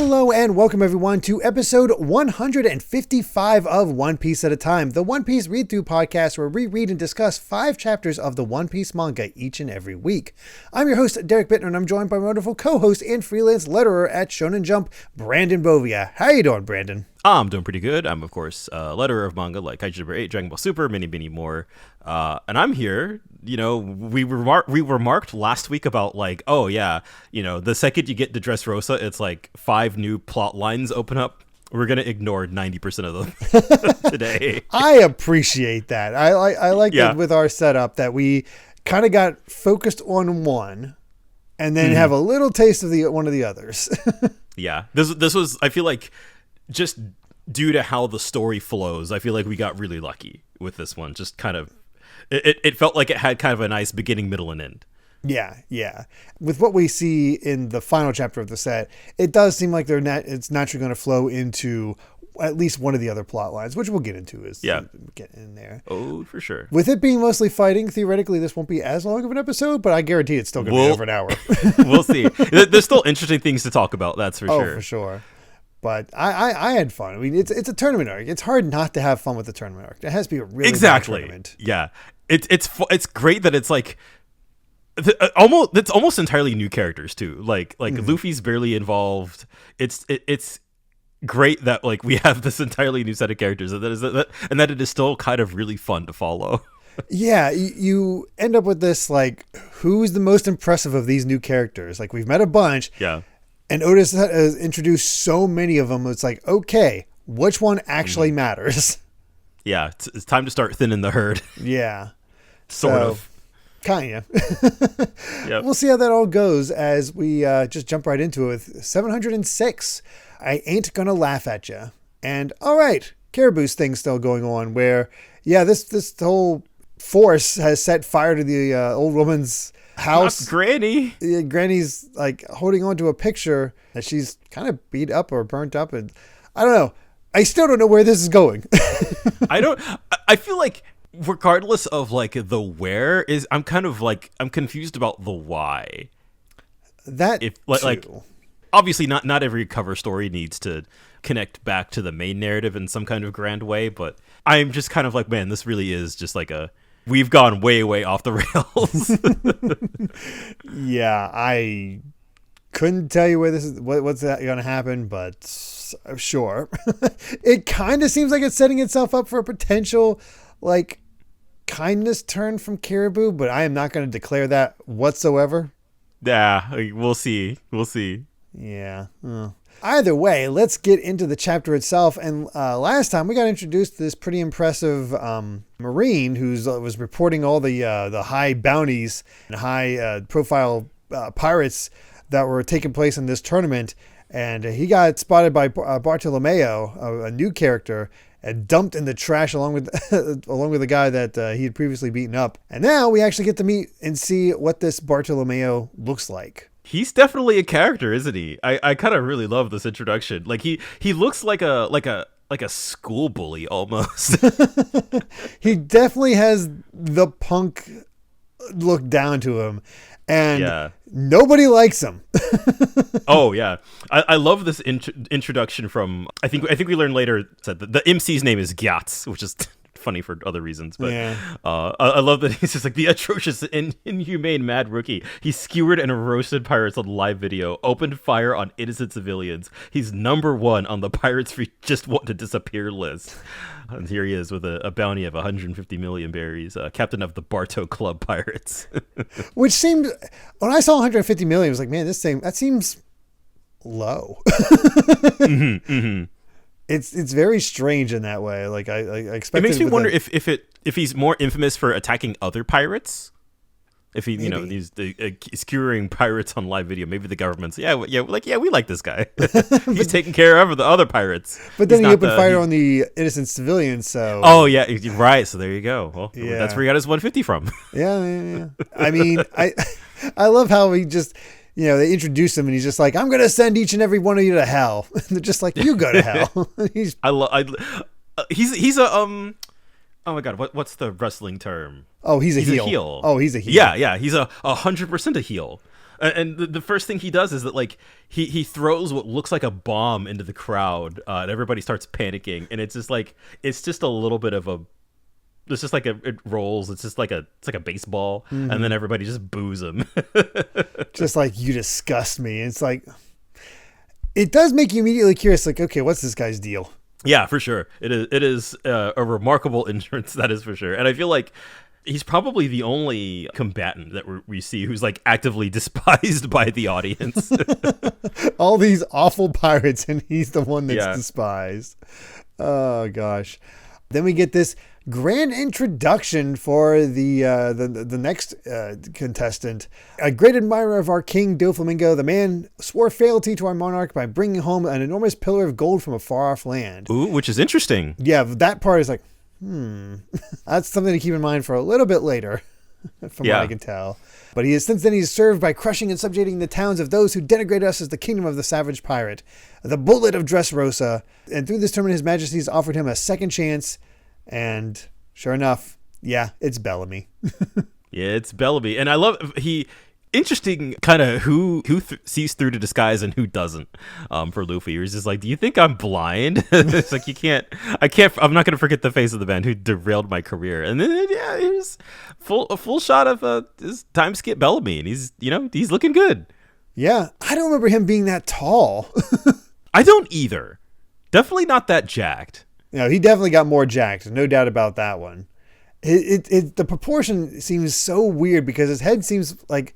Hello and welcome everyone to episode 155 of One Piece at a Time, the One Piece read-through podcast where we read and discuss 5 chapters of the One Piece manga each and every week. I'm your host, Derrick, and I'm joined by my wonderful co-host and freelance letterer at Shonen Jump, Brandon Bovia. How you doing, Brandon? I'm doing pretty good. I'm, of course, a letterer of manga like Kaiju Number 8, Dragon Ball Super, many more. And I'm here. You know, we remarked last week about like, oh yeah, you know, the second you get to Dressrosa, it's like 5 new plot lines open up. We're gonna ignore 90% of them today. I appreciate that. I like it with our setup that we kind of got focused on one, and then have a little taste of one of the others. Yeah, this was, I feel like, just due to how the story flows, I feel like we got really lucky with this one. Just kind of, it felt like it had kind of a nice beginning, middle, and end. Yeah. With what we see in the final chapter of the set, it does seem like it's naturally going to flow into at least one of the other plot lines, which we'll get into as we get in there. Oh, for sure. With it being mostly fighting, theoretically, this won't be as long of an episode, but I guarantee it's still going to be over an hour. We'll see. There's still interesting things to talk about, that's for sure. Oh, for sure. But I had fun. I mean, it's a tournament arc. It's hard not to have fun with the tournament arc. It has to be a really fun tournament. Yeah, it's great that it's like it's almost entirely new characters too. Like Luffy's barely involved. It's great that like we have this entirely new set of characters and that it is still kind of really fun to follow. Yeah, you end up with this like, who's the most impressive of these new characters? Like, we've met a bunch. Yeah. And Otis has introduced so many of them. It's like, okay, which one actually matters? Yeah, it's time to start thinning the herd. Yeah. Sort of. Kind of. Yep. We'll see how that all goes as we just jump right into it with 706. I ain't gonna laugh at you. And all right, Caribou's thing still going on where, this whole force has set fire to the old woman's house. Not Granny. Granny's like holding on to a picture that she's kind of beat up or burnt up, and I don't know. I still don't know where this is going. I feel like regardless of like the where is, I'm confused about the why. That if like obviously not every cover story needs to connect back to the main narrative in some kind of grand way, but I'm just kind of like, man, this really is just like we've gone way off the rails. Yeah, I couldn't tell you where this is, what's going to happen, but sure. It kind of seems like it's setting itself up for a potential like kindness turn from Caribou, but I am not going to declare that whatsoever. Yeah, we'll see. Yeah. Either way, let's get into the chapter itself. And last time we got introduced to this pretty impressive Marine who was reporting all the high bounties and high profile pirates that were taking place in this tournament. And he got spotted by Bartolomeo, a new character, and dumped in the trash along with the guy that he had previously beaten up. And now we actually get to meet and see what this Bartolomeo looks like. He's definitely a character, isn't he? I kind of really love this introduction. Like he looks like a school bully almost. He definitely has the punk look down to him, and nobody likes him. Oh yeah, I love this introduction from. I think we learned later that the MC's name is Gyatz, which is funny for other reasons, but I love that he's just like the atrocious inhumane mad rookie. He skewered and roasted pirates on live video, opened fire on innocent civilians. He's #1 on the pirates we just want to disappear list, and here he is with a bounty of 150 million berries, captain of the Barto Club Pirates. Which seemed, when I saw 150 million, I was like, man, that seems low. It's very strange in that way. Like I expected. It makes me wonder if he's more infamous for attacking other pirates. If he, he's skewering pirates on live video. Maybe the government's we like this guy. He's taking care of the other pirates. But then he opened fire on the innocent civilians. So right. So there you go. Well, that's where he got his 150 from. Yeah. I mean, I love how he just. They introduce him and he's just like, I'm going to send each and every one of you to hell. And they're just like, you go to hell. He's oh my god, what's the wrestling term? Oh, he's a heel. Oh, he's a heel. Yeah, he's 100% a heel. And the first thing he does is that, like, he throws what looks like a bomb into the crowd, and everybody starts panicking, and it's just a little bit of a, it's just like it rolls. It's just like it's like a baseball, and then everybody just boos him. Just like, you disgust me. It's like, it does make you immediately curious. Like, okay, what's this guy's deal? Yeah, for sure. It is a remarkable entrance. That is for sure. And I feel like he's probably the only combatant that we see who's like actively despised by the audience. All these awful pirates, and he's the one that's despised. Oh gosh. Then we get this grand introduction for the next contestant. A great admirer of our king Doflamingo, the man swore fealty to our monarch by bringing home an enormous pillar of gold from a far-off land. Ooh, which is interesting. Yeah, that part is like, that's something to keep in mind for a little bit later, from what I can tell. But since then he's served by crushing and subjugating the towns of those who denigrate us as the kingdom of the savage pirate, the Bullet of Dressrosa. And through this tournament, His Majesty's offered him a second chance. And sure enough, it's Bellamy. Yeah, it's Bellamy. And I love, interesting kind of who sees through the disguise and who doesn't, for Luffy. He's just like, do you think I'm blind? It's like, I'm not going to forget the face of the man who derailed my career. And then, here's a full shot of this time skip Bellamy. And he's looking good. Yeah. I don't remember him being that tall. I don't either. Definitely not that jacked. No, he definitely got more jacked. No doubt about that one. The proportion seems so weird because his head seems like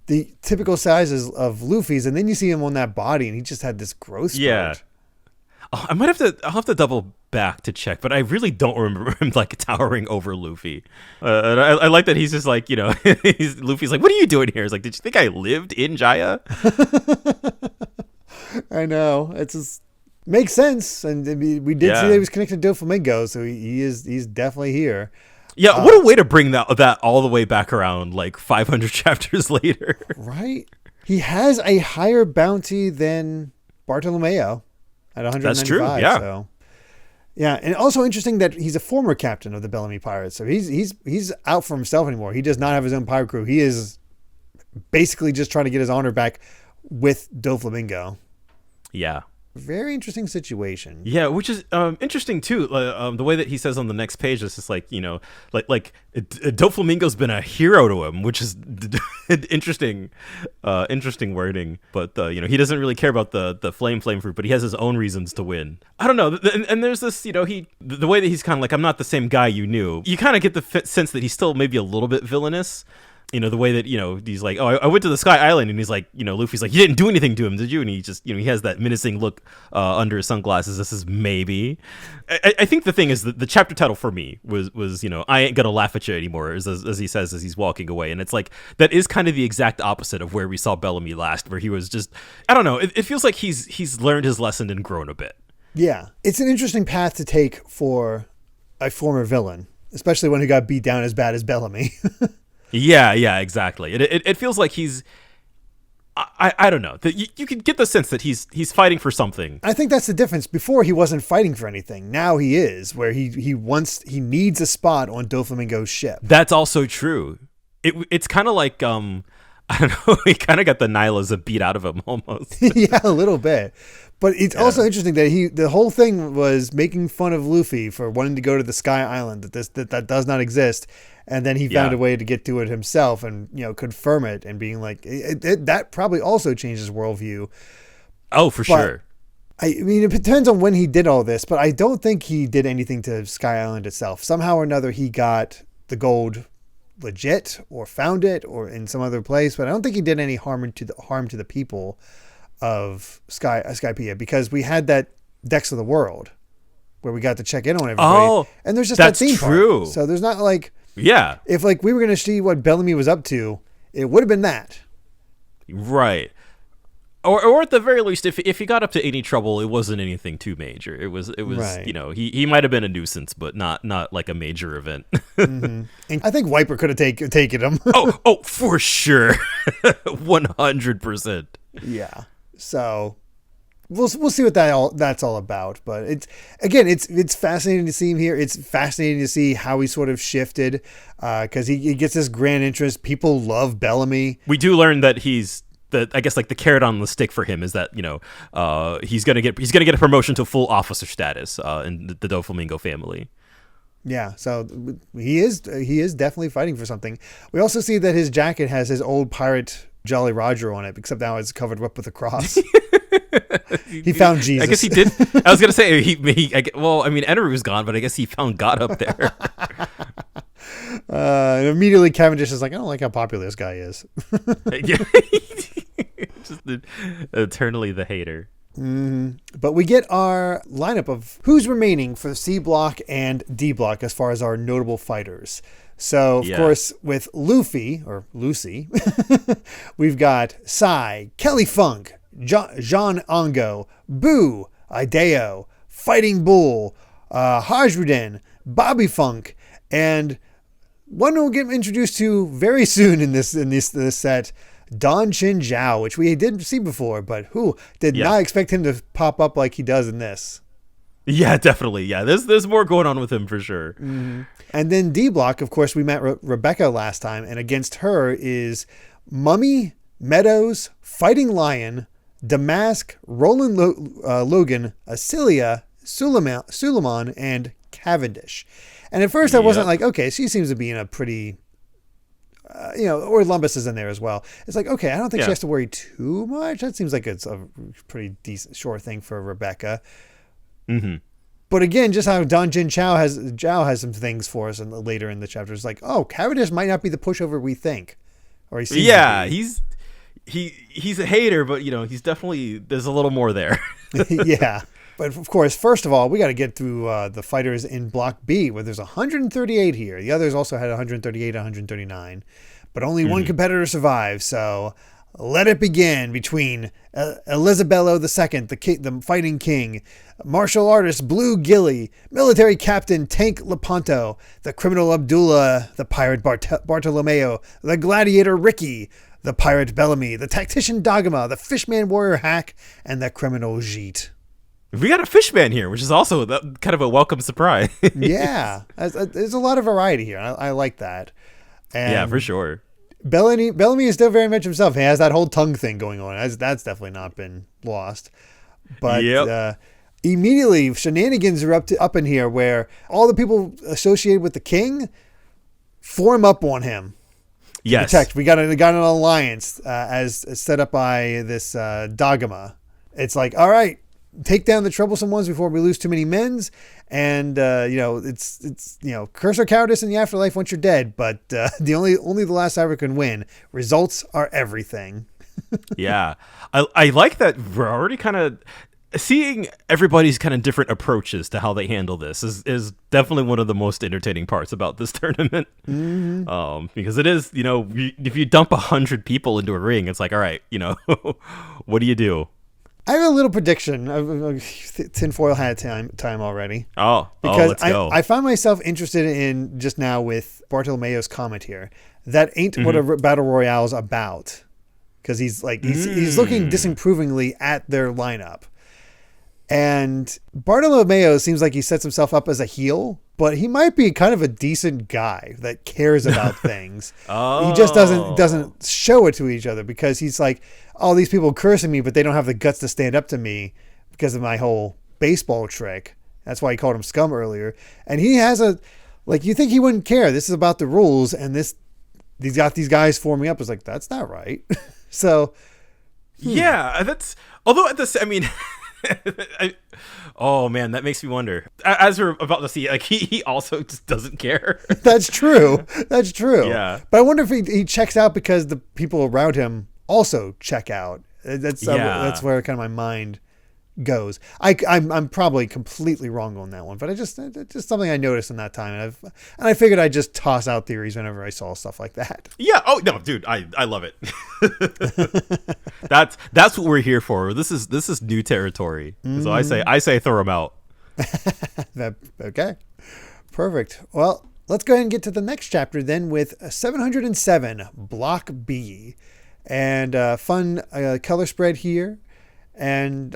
the typical sizes of Luffy's, and then you see him on that body, and he just had this growth spurt. Yeah. I'll have to double back to check, but I really don't remember him like towering over Luffy. And I like that he's just like, Luffy's like, what are you doing here? He's like, did you think I lived in Jaya? I know. It's just makes sense, and we did see that he was connected to Doflamingo, so he's definitely here. Yeah, what a way to bring that all the way back around, like 500 chapters later. Right? He has a higher bounty than Bartolomeo at 195. That's true, yeah. So. Yeah, and also interesting that he's a former captain of the Bellamy Pirates, so he's out for himself anymore. He does not have his own pirate crew. He is basically just trying to get his honor back with Doflamingo. Yeah. Very interesting situation. Yeah, which is interesting too. The way that he says on the next page is just like, Doflamingo's been a hero to him, which is interesting wording. But he doesn't really care about the flame fruit, but he has his own reasons to win. I don't know. And there's this, the way that he's kind of like, I'm not the same guy you knew. You kind of get the sense that he's still maybe a little bit villainous. The way that, he's like, oh, I went to the Sky Island, and he's like, Luffy's like, you didn't do anything to him, did you? And he just, he has that menacing look under his sunglasses. This is maybe. I think the thing is that the chapter title for me was I ain't gonna laugh at you anymore, as he says as he's walking away. And it's like, that is kind of the exact opposite of where we saw Bellamy last, where he was just, I don't know, it feels like he's learned his lesson and grown a bit. Yeah. It's an interesting path to take for a former villain, especially one who got beat down as bad as Bellamy. Yeah, exactly. It feels like he's, I don't know. You can get the sense that he's fighting for something. I think that's the difference. Before he wasn't fighting for anything. Now he is, where he needs a spot on Doflamingo's ship. That's also true. It's kind of like I don't know. He kind of got the Nyla's beat out of him almost. Yeah, a little bit. But it's also interesting that the whole thing was making fun of Luffy for wanting to go to the Sky Island, that does not exist. And then he found a way to get to it himself and, confirm it, and being like, that probably also changes worldview. Oh, for sure. I mean, it depends on when he did all this, but I don't think he did anything to Sky Island itself. Somehow or another, he got the gold legit, or found it, or in some other place. But I don't think he did any harm to the people of Skypiea, because we had that Decks of the World where we got to check in on everybody. Oh, and there's just that theme park. So there's not like, if like we were going to see what Bellamy was up to, it would have been that. Right. Or at the very least, if he got up to any trouble, it wasn't anything too major. It was right. He might have been a nuisance, but not like a major event. Mm-hmm. And I think Wiper could have taken him. oh, for sure. 100%. Yeah. So we'll see what that's all about. But it's fascinating to see him here. It's fascinating to see how he sort of shifted because he gets this grand interest. People love Bellamy. We do learn that I guess like the carrot on the stick for him is that he's gonna get a promotion to full officer status in the Doflamingo family. Yeah, so he is definitely fighting for something. We also see that his jacket has his old pirate Jolly Roger on it, except now it's covered up with a cross. He found Jesus. I guess he did. I was gonna say Enery was gone, but I guess he found God up there. And immediately Cavendish is like, I don't like how popular this guy is. Just eternally the hater. But we get our lineup of who's remaining for C block and D block as far as our notable fighters. So, of course, with Luffy, or Lucy, we've got Sai, Kelly Funk, Jean Ongo, Boo, Ideo, Fighting Bull, Hajruden, Bobby Funk, and one we'll get introduced to very soon in this set, Don Chin Zhao, which we did see before, but who did not expect him to pop up like he does in this. Yeah, definitely. Yeah, there's more going on with him for sure. Mm-hmm. And then D block, of course, we met Rebecca last time, and against her is Mummy, Meadows, Fighting Lion, Damask, Roland Logan, Acilia, Suleiman, and Cavendish. And at first I wasn't like, okay, she seems to be in a pretty... or Lumbus is in there as well. It's like, okay, I don't think she has to worry too much. That seems like it's a pretty decent, sure thing for Rebecca. Mm-hmm. But again, just how Don Jin Zhao has some things for us later in the chapter. It's like, oh, Cavendish might not be the pushover we think. Or he's a hater, but he's definitely, there's a little more there. Yeah. But of course, first of all, we got to get through the fighters in Block B, where there's 138 here. The others also had 138, 139. But only one competitor survived, so let it begin between Elizabello II, the fighting king, martial artist Blue Gilly, military captain Tank Lepanto, the criminal Abdullah, the pirate Bartolomeo, the gladiator Ricky, the pirate Bellamy, the tactician Dagama, the fishman warrior Hack, and the criminal Jeet. We got a fishman here, which is also kind of a welcome surprise. Yeah, there's a lot of variety here. I like that. And yeah, for sure. Bellamy is still very much himself. He has that whole tongue thing going on. That's definitely not been lost. But immediately, shenanigans are up in here where all the people associated with the king form up on him. Yes. Protect. We got an alliance as set up by this Dagama. It's like, all right, take down the troublesome ones before we lose too many men's. And, it's curse or cowardice in the afterlife once you're dead. But only the last ever can win. Results are everything. Yeah. I like that we're already kind of seeing everybody's kind of different approaches to how they handle this is definitely one of the most entertaining parts about this tournament. Mm-hmm. Because it is, if you dump 100 people into a ring, it's like, all right, what do you do? I have a little prediction. Tinfoil hat time already. Because let's go. I found myself interested in just now with Bartolomeo's comment here. That ain't what a battle royale is about. Because he's looking disapprovingly at their lineup. And Bartolomeo seems like he sets himself up as a heel, but he might be kind of a decent guy that cares about things. He just doesn't show it to each other because he's like, all these people cursing me, but they don't have the guts to stand up to me because of my whole baseball trick. That's why he called him scum earlier. And he has you think he wouldn't care. This is about the rules, and he's got these guys forming up. It's like, that's not right. So, yeah, although oh man, that makes me wonder. As we're about to see, he also just doesn't care. That's true. Yeah. But I wonder if he checks out because the people around him also check out. That's where kind of my mind goes. I'm probably completely wrong on that one, but it's just something I noticed in that time, and I figured I'd just toss out theories whenever I saw stuff like that. Yeah. Oh no, dude, I love it. That's what we're here for. This is new territory. So I say throw them out. Okay. Perfect. Well, let's go ahead and get to the next chapter then with 707 Block B, and fun color spread here. And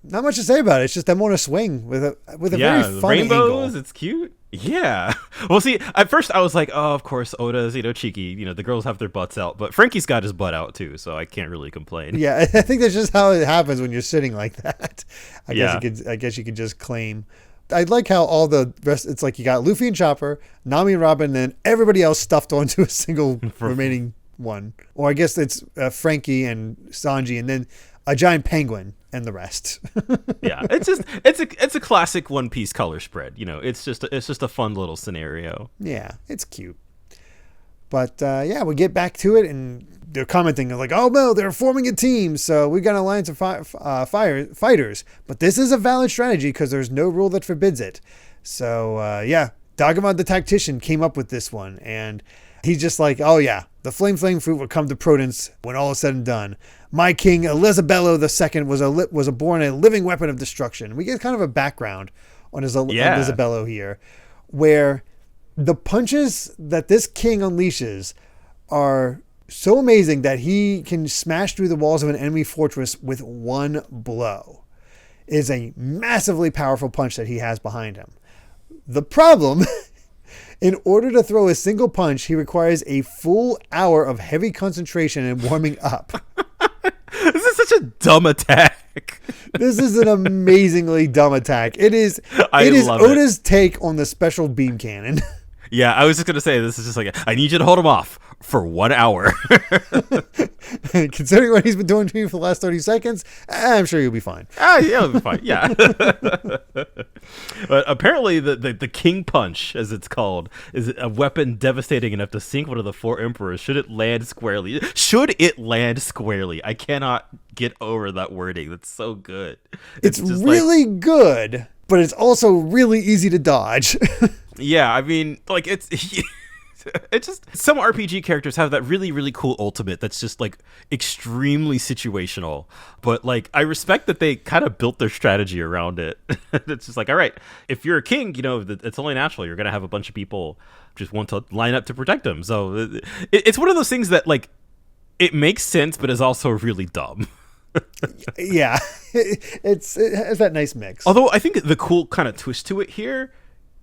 not much to say about it. It's just them on a swing with a very fun rainbows, angle. it's cute. Yeah. Well, see, at first I was like, oh, of course, Oda's, cheeky. The girls have their butts out. But Frankie's got his butt out, too, so I can't really complain. Yeah, I think that's just how it happens when you're sitting like that. I guess you could just claim. I like how all the rest, it's like you got Luffy and Chopper, Nami and Robin, and then everybody else stuffed onto a single remaining one. Or I guess it's Frankie and Sanji, and then a giant penguin and the rest. Yeah, it's a classic One Piece color spread. It's just a fun little scenario. Yeah, it's cute. But we get back to it, and they're commenting like, "Oh no, they're forming a team, so we got an alliance of fighters." But this is a valid strategy because there's no rule that forbids it. So Dagomon the tactician came up with this one, and he's just like, "Oh yeah, the flame fruit will come to Prudence when all is said and done. My king Elizabello II was born a living weapon of destruction." We get kind of a background on Elizabello here, where the punches that this king unleashes are so amazing that he can smash through the walls of an enemy fortress with one blow. It is a massively powerful punch that he has behind him. The problem, in order to throw a single punch, he requires a full hour of heavy concentration and warming up. This is such a dumb attack. This is an amazingly dumb attack. It is Oda's take on the special beam cannon. Yeah, I was just going to say, this is just like, I need you to hold him off for 1 hour. Considering what he's been doing to me for the last 30 seconds, I'm sure you'll be fine. Yeah, he'll be fine, yeah. But apparently the King Punch, as it's called, is a weapon devastating enough to sink one of the 4 emperors should it land squarely. I cannot get over that wording. That's so good. It's really good, but it's also really easy to dodge. Yeah, I mean, like, it's just, some RPG characters have that really, really cool ultimate that's just, like, extremely situational. But, like, I respect that they kind of built their strategy around it. It's just like, all right, if you're a king, it's only natural. You're going to have a bunch of people just want to line up to protect them. So it's one of those things that, like, it makes sense, but is also really dumb. Yeah, it has that nice mix. Although I think the cool kind of twist to it here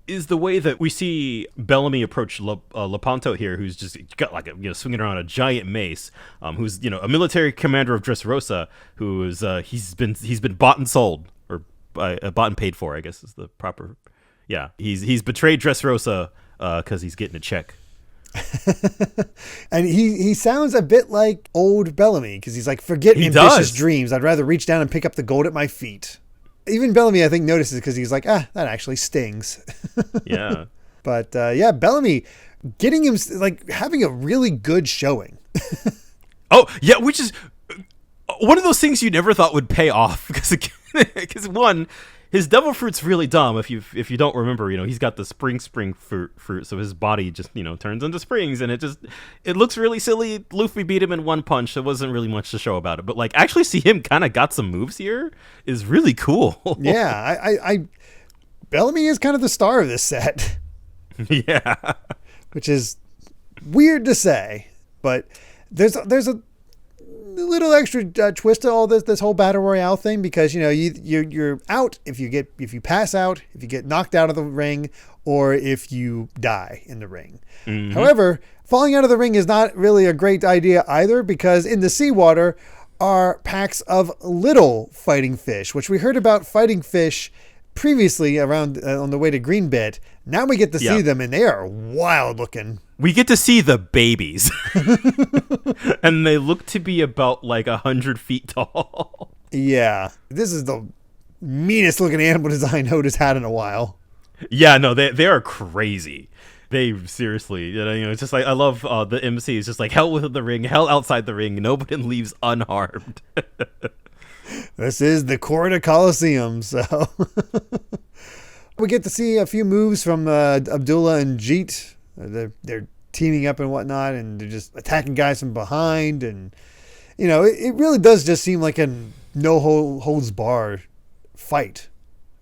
is the way that we see Bellamy approach Lepanto here, who's just got like swinging around a giant mace, who's a military commander of Dressrosa, who is he's been bought and sold, or bought and paid for, I guess is the proper. Yeah, he's betrayed Dressrosa because he's getting a check. And he sounds a bit like old Bellamy, because he's like, forget ambitious dreams. I'd rather reach down and pick up the gold at my feet. Even Bellamy, I think, notices because he's like, that actually stings. Yeah. But Bellamy getting him, like, having a really good showing. Oh, yeah, which is one of those things you never thought would pay off because one, his devil fruit's really dumb. If you don't remember, he's got the spring fruit, so his body just turns into springs, and it looks really silly. Luffy beat him in one punch. There wasn't really much to show about it, but like actually see him kind of got some moves here is really cool. Yeah, I Bellamy is kind of the star of this set. Yeah, which is weird to say, but there's a little extra twist to all this whole battle royale thing, because you're out if you pass out, if you get knocked out of the ring, or if you die in the ring. Mm-hmm. However, falling out of the ring is not really a great idea either, because in the seawater are packs of little fighting fish, which we heard about fighting fish previously around on the way to Greenbit. Now we get to see them, and they are wild looking. We get to see the babies. And they look to be about like 100 feet tall. Yeah. This is the meanest looking animal design Oda's had in a while. Yeah, no, they are crazy. They seriously, it's just like, I love the MC is just like, hell within the ring, hell outside the ring. Nobody leaves unharmed. This is the Corona Coliseum, so we get to see a few moves from Abdullah and Jeet. They're teaming up and whatnot, and they're just attacking guys from behind, and it really does just seem like a no holds barred fight.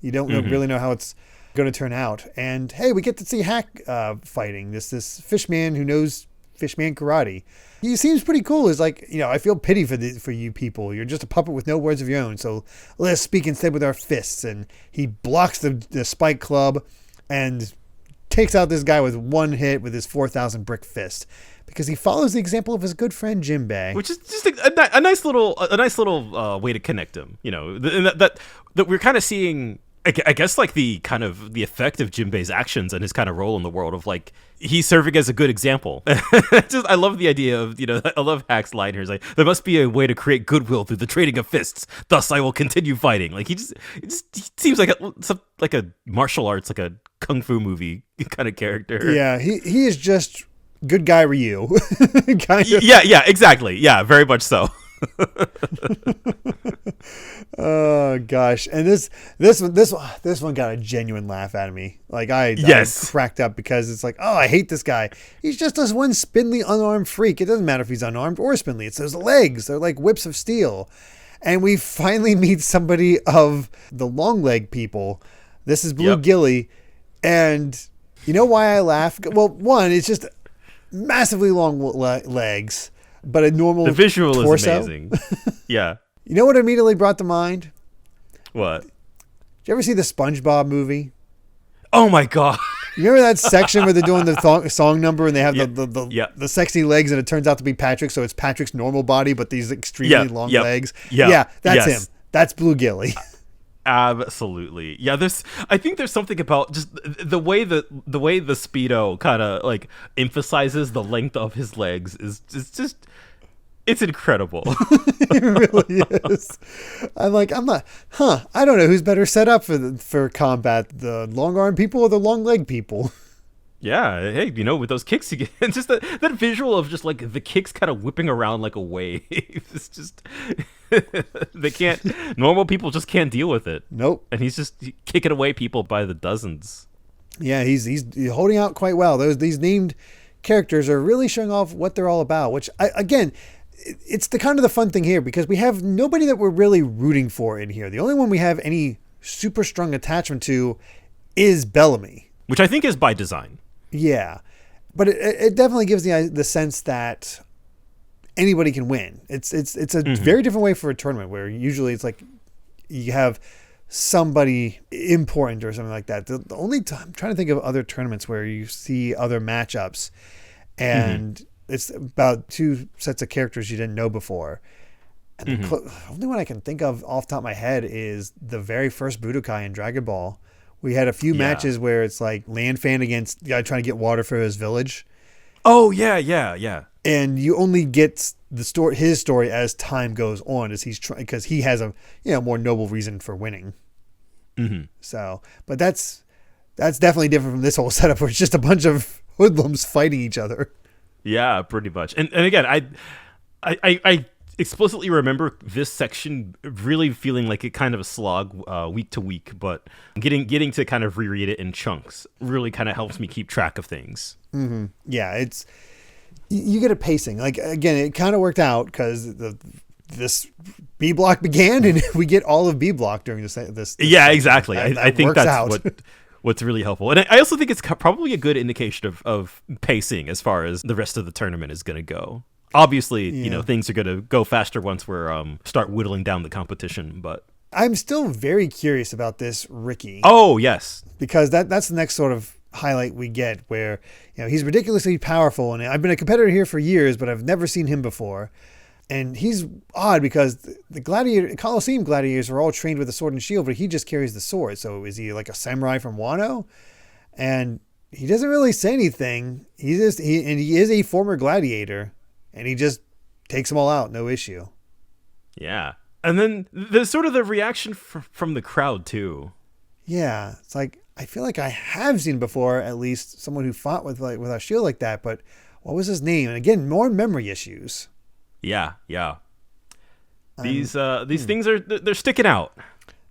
You don't really know how it's going to turn out. And hey, we get to see Hack fighting this fish man who knows Fishman karate. He seems pretty cool. He's like, I feel pity for you people. You're just a puppet with no words of your own. So let us speak instead with our fists. And he blocks the spike club and takes out this guy with one hit with his 4,000 brick fist, because he follows the example of his good friend Jinbei, which is just a nice little way to connect him. That we're kind of seeing. I guess like the effect of Jinbei's actions and his kind of role in the world of like he's serving as a good example. I love the idea of I love Hack's line here. He's like, there must be a way to create goodwill through the trading of fists. Thus, I will continue fighting. Like he seems like a martial arts, like a kung fu movie kind of character. Yeah, he is just good guy Ryu. Kind of. Yeah, exactly. Yeah, very much so. Oh gosh, and this one got a genuine laugh out of me. Like I cracked up because it's like, oh, I hate this guy. He's just this one spindly unarmed freak. It doesn't matter if he's unarmed or spindly. It's those legs. They're like whips of steel. And we finally meet somebody of the long leg people. This is Blue Gilly, and you know why I laugh? Well, one, it's just massively long legs, but a normal the visual torso. Is amazing. Yeah. You know what immediately brought to mind? What? Did you ever see the SpongeBob movie? Oh my god! You remember that section where they're doing the song number and they have the sexy legs, and it turns out to be Patrick, so it's Patrick's normal body but these extremely long legs. Yeah, that's him. That's Blue Gilly. Absolutely. Yeah, I think there's something about just the way the Speedo kind of like emphasizes the length of his legs is just it's incredible. It really is. I don't know who's better set up for combat, the long arm people or the long leg people. Yeah, hey, with those kicks you get, it's just that visual of just like the kicks kind of whipping around like a wave. It's just normal people just can't deal with it. Nope. And he's just kicking away people by the dozens. Yeah, he's holding out quite well. These named characters are really showing off what they're all about, which it's the kind of the fun thing here, because we have nobody that we're really rooting for in here. The only one we have any super strong attachment to is Bellamy, which I think is by design. Yeah, but it definitely gives the sense that anybody can win. It's a very different way for a tournament, where usually it's like you have somebody important or something like that. The only time I'm trying to think of other tournaments where you see other matchups and it's about two sets of characters you didn't know before. And the only one I can think of off the top of my head is the very first Budokai in Dragon Ball. We had a few matches where it's like Lan Fan against the guy trying to get water for his village. Oh, yeah. And you only get his story as time goes on, as he's trying, because he has a more noble reason for winning. So, but that's definitely different from this whole setup where it's just a bunch of hoodlums fighting each other. Yeah, pretty much. And again, I explicitly remember this section really feeling like it kind of a slog week to week, but getting to kind of reread it in chunks really kind of helps me keep track of things. Yeah, you get a pacing. Like, again, it kind of worked out because this B block began and we get all of B block during this. Yeah, exactly. I think that's out. What's really helpful. And I also think it's probably a good indication of pacing as far as the rest of the tournament is going to go. Obviously, things are going to go faster once we're start whittling down the competition, but I'm still very curious about this Ricky. Oh, yes. Because that's the next sort of highlight we get, where he's ridiculously powerful, and I've been a competitor here for years, but I've never seen him before. And he's odd because the Colosseum gladiators are all trained with a sword and shield, but he just carries the sword. So is he like a samurai from Wano? And he doesn't really say anything. He is a former gladiator, and he just takes them all out, no issue. Yeah. And then there's sort of the reaction from the crowd too. Yeah. It's like, I feel like I have seen before, at least someone who fought with a shield like that, but what was his name? And again, more memory issues. Yeah. These things they're sticking out.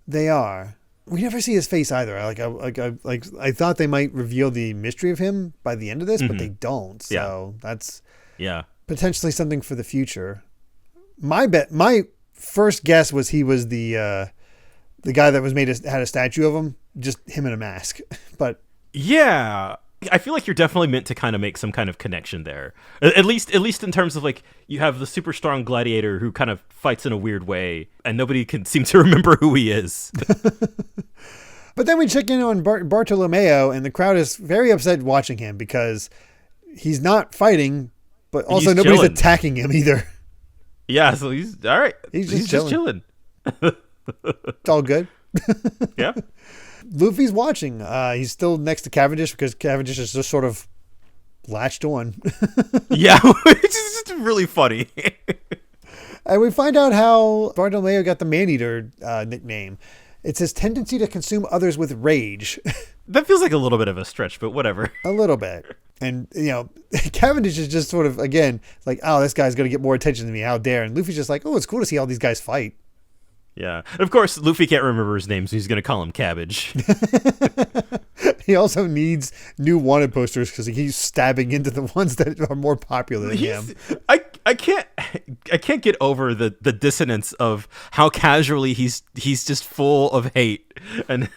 They are. We never see his face either. I thought they might reveal the mystery of him by the end of this, but they don't. So that's potentially something for the future. My first guess was he was the guy that was had a statue of him, just him in a mask. But yeah, I feel like you're definitely meant to kind of make some kind of connection there. At least in terms of like, you have the super strong gladiator who kind of fights in a weird way, and nobody can seem to remember who he is. But then we check in on Bartolomeo, and the crowd is very upset watching him because he's not fighting, but also nobody's chilling. Attacking him either. Yeah, so he's all right. He's just chilling. It's all good. Yeah. Luffy's watching. He's still next to Cavendish because Cavendish is just sort of latched on. Yeah, which is just really funny. And we find out how Bartolomeo got the Man-Eater nickname. It's his tendency to consume others with rage. That feels like a little bit of a stretch, but whatever. A little bit. And, Cavendish is just sort of, again, like, oh, this guy's going to get more attention than me. How dare. And Luffy's just like, oh, it's cool to see all these guys fight. Yeah. And of course, Luffy can't remember his name, so he's going to call him Cabbage. He also needs new wanted posters because he keeps stabbing into the ones that are more popular than him. I can't get over the dissonance of how casually he's just full of hate, and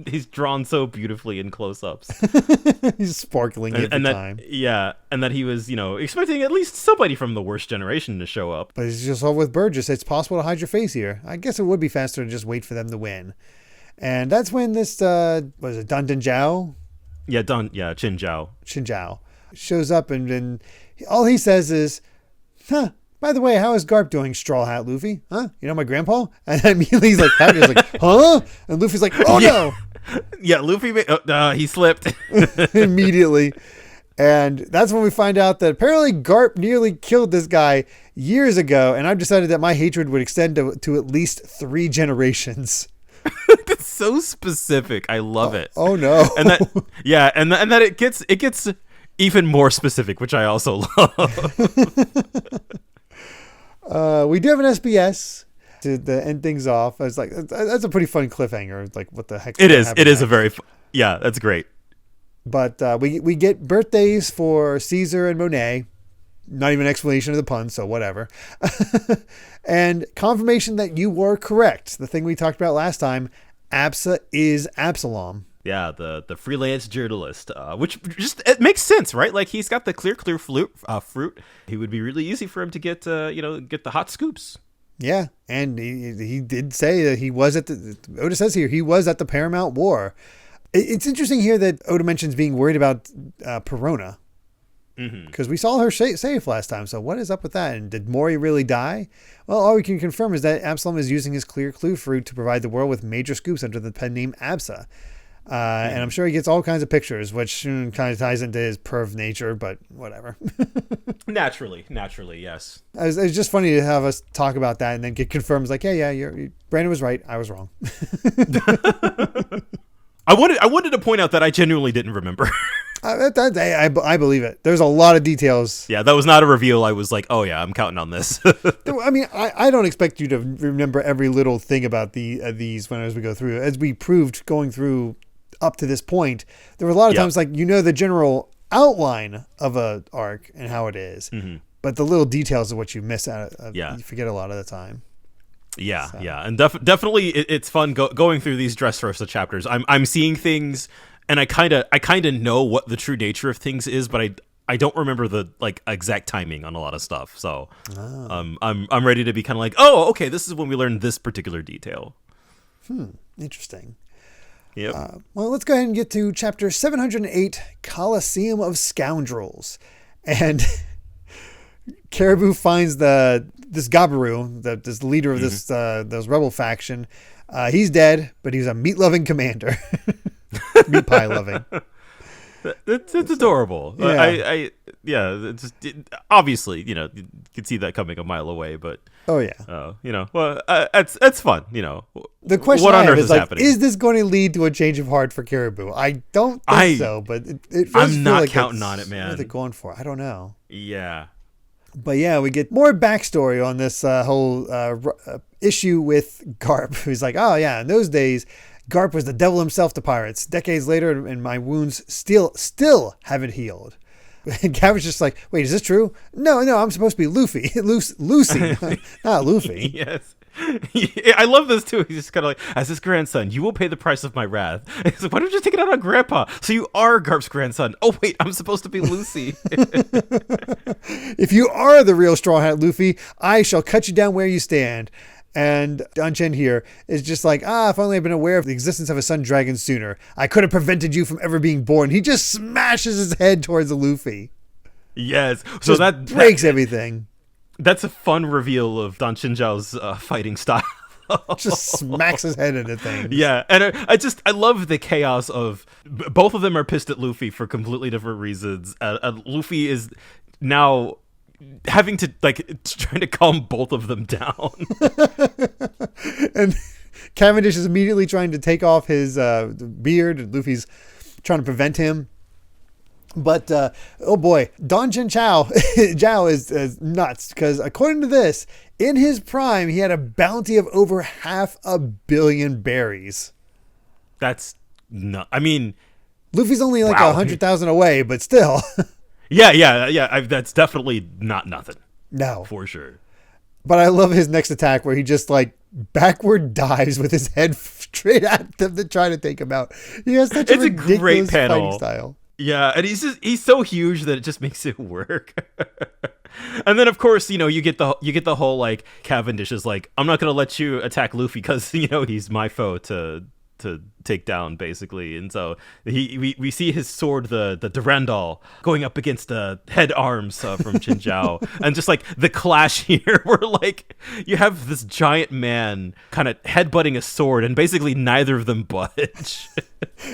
he's drawn so beautifully in close-ups. He's sparkling every time. Yeah, and that he was expecting at least somebody from the worst generation to show up. But he's just all with Burgess. It's possible to hide your face here. I guess it would be faster to just wait for them to win. And that's when this was it Dun Dun Zhao? Yeah, Qin Zhao. Qin Zhao shows up and all he says is, huh, by the way, how is Garp doing, Straw Hat Luffy? Huh? You know my grandpa? And immediately he's like, huh? And Luffy's like, oh no. Yeah, Luffy, he slipped. Immediately. And that's when we find out that apparently Garp nearly killed this guy years ago. And I've decided that my hatred would extend to at least 3 generations. That's so specific. I love it. Oh no. And that, yeah, and that it gets even more specific, which I also love. We do have an SBS to end things off. I was like, that's a pretty fun cliffhanger. Like, what the heck? It is. It is a very, yeah, that's great. But we get birthdays for Caesar and Monet. Not even an explanation of the pun, so whatever. And confirmation that you were correct. The thing we talked about last time, Absa is Absalom. Yeah, the freelance journalist, which just it makes sense, right? Like, he's got the clear fruit. It would be really easy for him to get get the hot scoops. Yeah, and he did say that he was Oda says here he was at the Paramount War. It's interesting here that Oda mentions being worried about Perona. Because we saw her safe last time. So what is up with that? And did Mori really die? Well, all we can confirm is that Absalom is using his clear clue fruit to provide the world with major scoops under the pen name Absa. And I'm sure he gets all kinds of pictures, which kind of ties into his perv nature, but whatever. Naturally, yes. It's just funny to have us talk about that and then get confirmed. It's like, yeah, Brandon was right. I was wrong. I wanted to point out that I genuinely didn't remember. I believe it. There's a lot of details. Yeah, that was not a reveal. I was like, oh yeah, I'm counting on this. I mean, I don't expect you to remember every little thing about these as we go through. As we proved going through up to this point, there were a lot of times like the general outline of a arc and how it is, but the little details of what you miss out of, you forget a lot of the time. Yeah, so. Yeah, and definitely it's fun going through these Dressrosa chapters. I'm seeing things, and I kind of know what the true nature of things is, but I don't remember the exact timing on a lot of stuff. So I'm ready to be kind of like, oh, okay, this is when we learned this particular detail. Interesting. Yep. Well, let's go ahead and get to chapter 708, Coliseum of Scoundrels, and Caribou finds this Gabaru, this leader of this rebel faction. He's dead, but he's a meat-loving commander. Meat pie loving. It's adorable. Yeah. Obviously, you could see that coming a mile away, but oh yeah. Well, it's fun. The question what on earth is happening? Is this going to lead to a change of heart for Caribou? I don't think so, but it I'm not counting on it, man. What are they going for? I don't know. Yeah. But yeah, we get more backstory on this whole issue with Garp. Who's like, oh yeah, in those days, Garp was the devil himself to pirates. Decades later, and my wounds still haven't healed. And Cavendish's just like, wait, is this true? No, I'm supposed to be Luffy. Lucy, not Luffy. Yes. I love this too. He's just kind of like, as his grandson, you will pay the price of my wrath. He's like, why don't you take it out on Grandpa? So you are Garp's grandson. Oh wait, I'm supposed to be Lucy. If you are the real Straw Hat Luffy, I shall cut you down where you stand. And Don-Chen here is just like, if only I'd been aware of the existence of a sun dragon sooner. I could have prevented you from ever being born. He just smashes his head towards the Luffy. Yes. So that breaks everything. That's a fun reveal of Don Chinjiao's fighting style. Just smacks his head into things. Yeah, and I love the chaos of both of them are pissed at Luffy for completely different reasons. Luffy is now having to trying to calm both of them down. And Cavendish is immediately trying to take off his beard, and Luffy's trying to prevent him. But, oh boy, Don Chen Zhao is nuts, because according to this, in his prime, he had a bounty of over 500 million berries. That's not, I mean... Luffy's only like 100,000 away, but still. Yeah. That's definitely not nothing. No. For sure. But I love his next attack where he just backward dives with his head straight at them to try to take him out. He has such a ridiculous great panel. fighting style. Yeah, and he's so huge that it just makes it work. And then of course, you get the whole Cavendish is like, I'm not gonna let you attack Luffy because he's my foe to take down, basically. And so we see his sword, the Durandal, going up against head arms from Chinjiao. And just the clash here where you have this giant man kind of headbutting a sword and basically neither of them budge.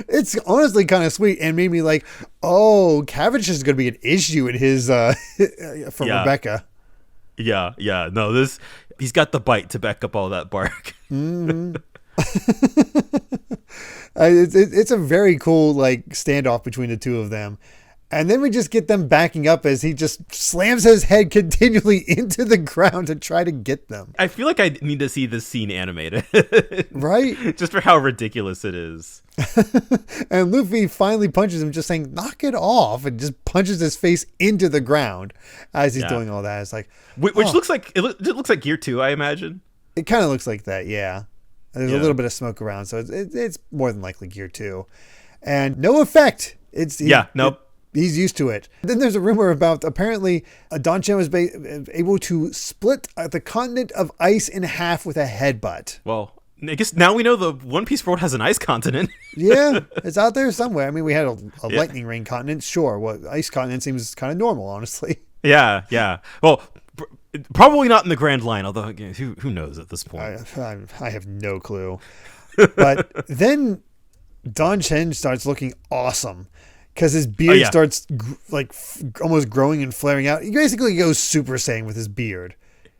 It's honestly kind of sweet and made me like, oh, Cavendish is going to be an issue in his from Rebecca. Yeah. No, he's got the bite to back up all that bark. Mm-hmm. It's a very cool standoff between the two of them, and then we just get them backing up as he just slams his head continually into the ground to try to get them. I feel like I need to see this scene animated. Right? Just for how ridiculous it is. And Luffy finally punches him, just saying, knock it off, and just punches his face into the ground as he's doing all that. It's like, which looks like it looks like Gear 2, I imagine. It kind of looks like that, yeah. There's a little bit of smoke around, so it's more than likely Gear 2. And no effect. Nope. He's used to it. Then there's a rumor about apparently Don Chen was able to split the continent of ice in half with a headbutt. Well, I guess now we know the One Piece world has an ice continent. Yeah, it's out there somewhere. I mean, we had a lightning rain continent, sure. Well, ice continent seems kind of normal, honestly. Yeah. Well, probably not in the Grand Line, although who knows at this point. I have no clue. But then Don Chen starts looking awesome because his beard starts almost growing and flaring out. He basically goes Super Saiyan with his beard.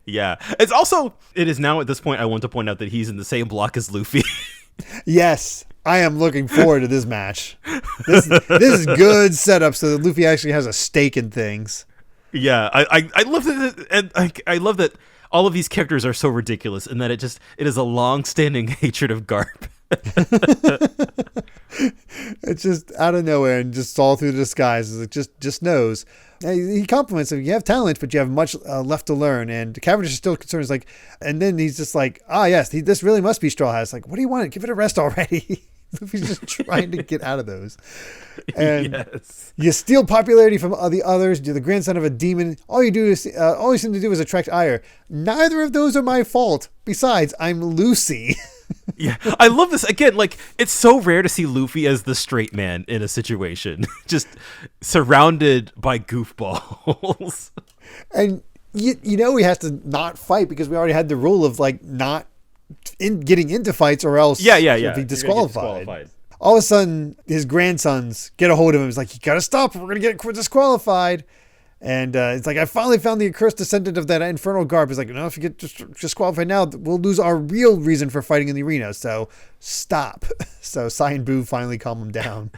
Yeah. It is now at this point, I want to point out that he's in the same block as Luffy. Yes. I am looking forward to this match. This is good setup so that Luffy actually has a stake in things. Yeah, I love that, and I love that all of these characters are so ridiculous, and that it is a long-standing hatred of Garp. It's just out of nowhere and just all through the disguise. It just knows. He compliments him. You have talent, but you have much left to learn. And Cavendish is still concerned. He's like, and then he's just like, yes, this really must be Straw Hat. It's like, what do you want? Give it a rest already. He's just trying to get out of those. And you steal popularity from the others. You're the grandson of a demon. All you seem to do is attract ire. Neither of those are my fault. Besides, I'm Lucy. Yeah, I love this. Again, it's so rare to see Luffy as the straight man in a situation. Just surrounded by goofballs. And he has to not fight because we already had the rule of not getting into fights or else he'll be disqualified. All of a sudden, his grandsons get a hold of him. It's like, you gotta stop. We're gonna get disqualified. And it's like, I finally found the accursed descendant of that infernal Garp. It's like, no, if you get disqualified now, we'll lose our real reason for fighting in the arena. So stop. So Sai and Boo finally calm him down.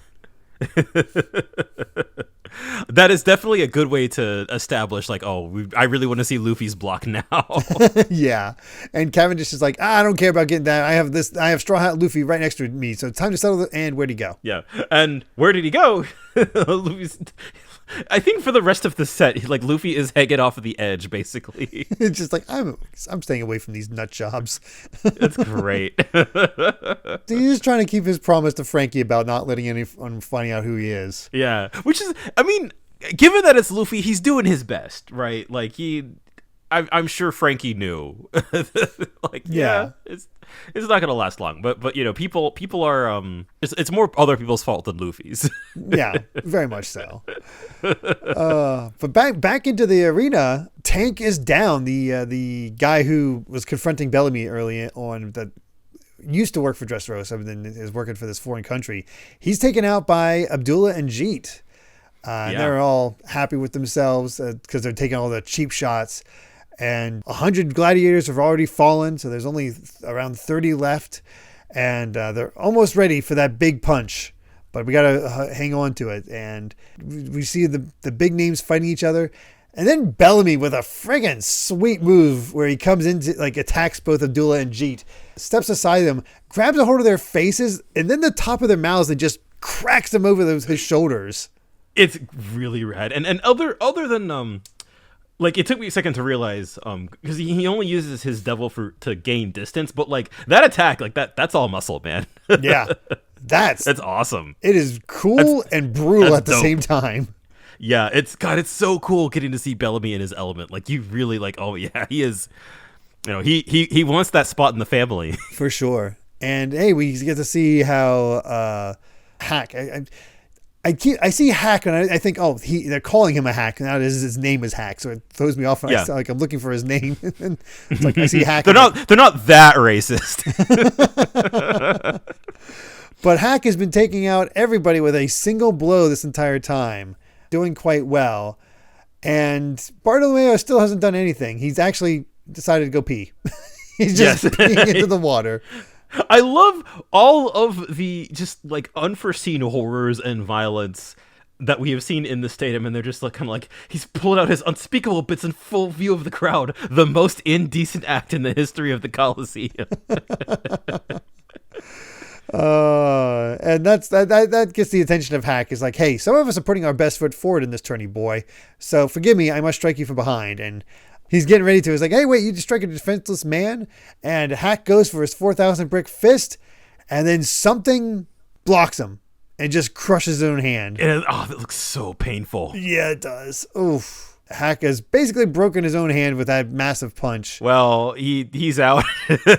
That is definitely a good way to establish, I really want to see Luffy's block now. Yeah. And Cavendish is like, I don't care about getting that. I have Straw Hat Luffy right next to me. So it's time to settle it. And where'd he go? Yeah. And where did he go? I think for the rest of the set, like Luffy is hanging off of the edge, basically. It's just like I'm staying away from these nut jobs. That's great. He's just trying to keep his promise to Frankie about not letting anyone find out who he is. Yeah, which is, I mean, given that it's Luffy, he's doing his best, right? Like I'm sure Frankie knew. Like, yeah, it's not gonna last long. But you know, people are it's more other people's fault than Luffy's. Yeah, very much so. But back into the arena, Tank is down. The guy who was confronting Bellamy early on, that used to work for Dressrosa and then is working for this foreign country. He's taken out by Abdullah and Jeet. They're all happy with themselves because they're taking all the cheap shots. And 100 gladiators have already fallen, so there's only around 30 left. And they're almost ready for that big punch. But we got to hang on to it. And we see the big names fighting each other. And then Bellamy with a friggin' sweet move where he comes into, like, attacks both Abdullah and Jeet, steps aside them, grabs a hold of their faces, and then the top of their mouths and just cracks them over his shoulders. It's really rad. And other than like, it took me a second to realize, because he only uses his devil to gain distance, but like that attack, like that's all muscle, man. Yeah, that's awesome. It is cool and brutal at the same time. Yeah, it's so cool getting to see Bellamy in his element. Like, you really like, oh yeah, he is. You know, he wants that spot in the family for sure. And hey, we get to see how Hack. I see Hack and I think, oh, they're calling him a hack. Now his name is Hack, so it throws me off. And I'm looking for his name. And it's like I see Hack. They're not that racist. But Hack has been taking out everybody with a single blow this entire time, doing quite well. And Bartolomeo still hasn't done anything. He's actually decided to go pee. He's just peeing into the water. I love all of the just like unforeseen horrors and violence that we have seen in the stadium, and they're just like kind of like he's pulling out his unspeakable bits in full view of the crowd, the most indecent act in the history of the Coliseum. And that gets the attention of Hack. Is like, hey, some of us are putting our best foot forward in this tourney, boy. So forgive me, I must strike you from behind. And he's getting ready to. He's like, hey, wait, you just strike a defenseless man? And Hack goes for his 4,000 brick fist, and then something blocks him and just crushes his own hand. And that looks so painful. Yeah, it does. Oof. Hack has basically broken his own hand with that massive punch. Well, he's out.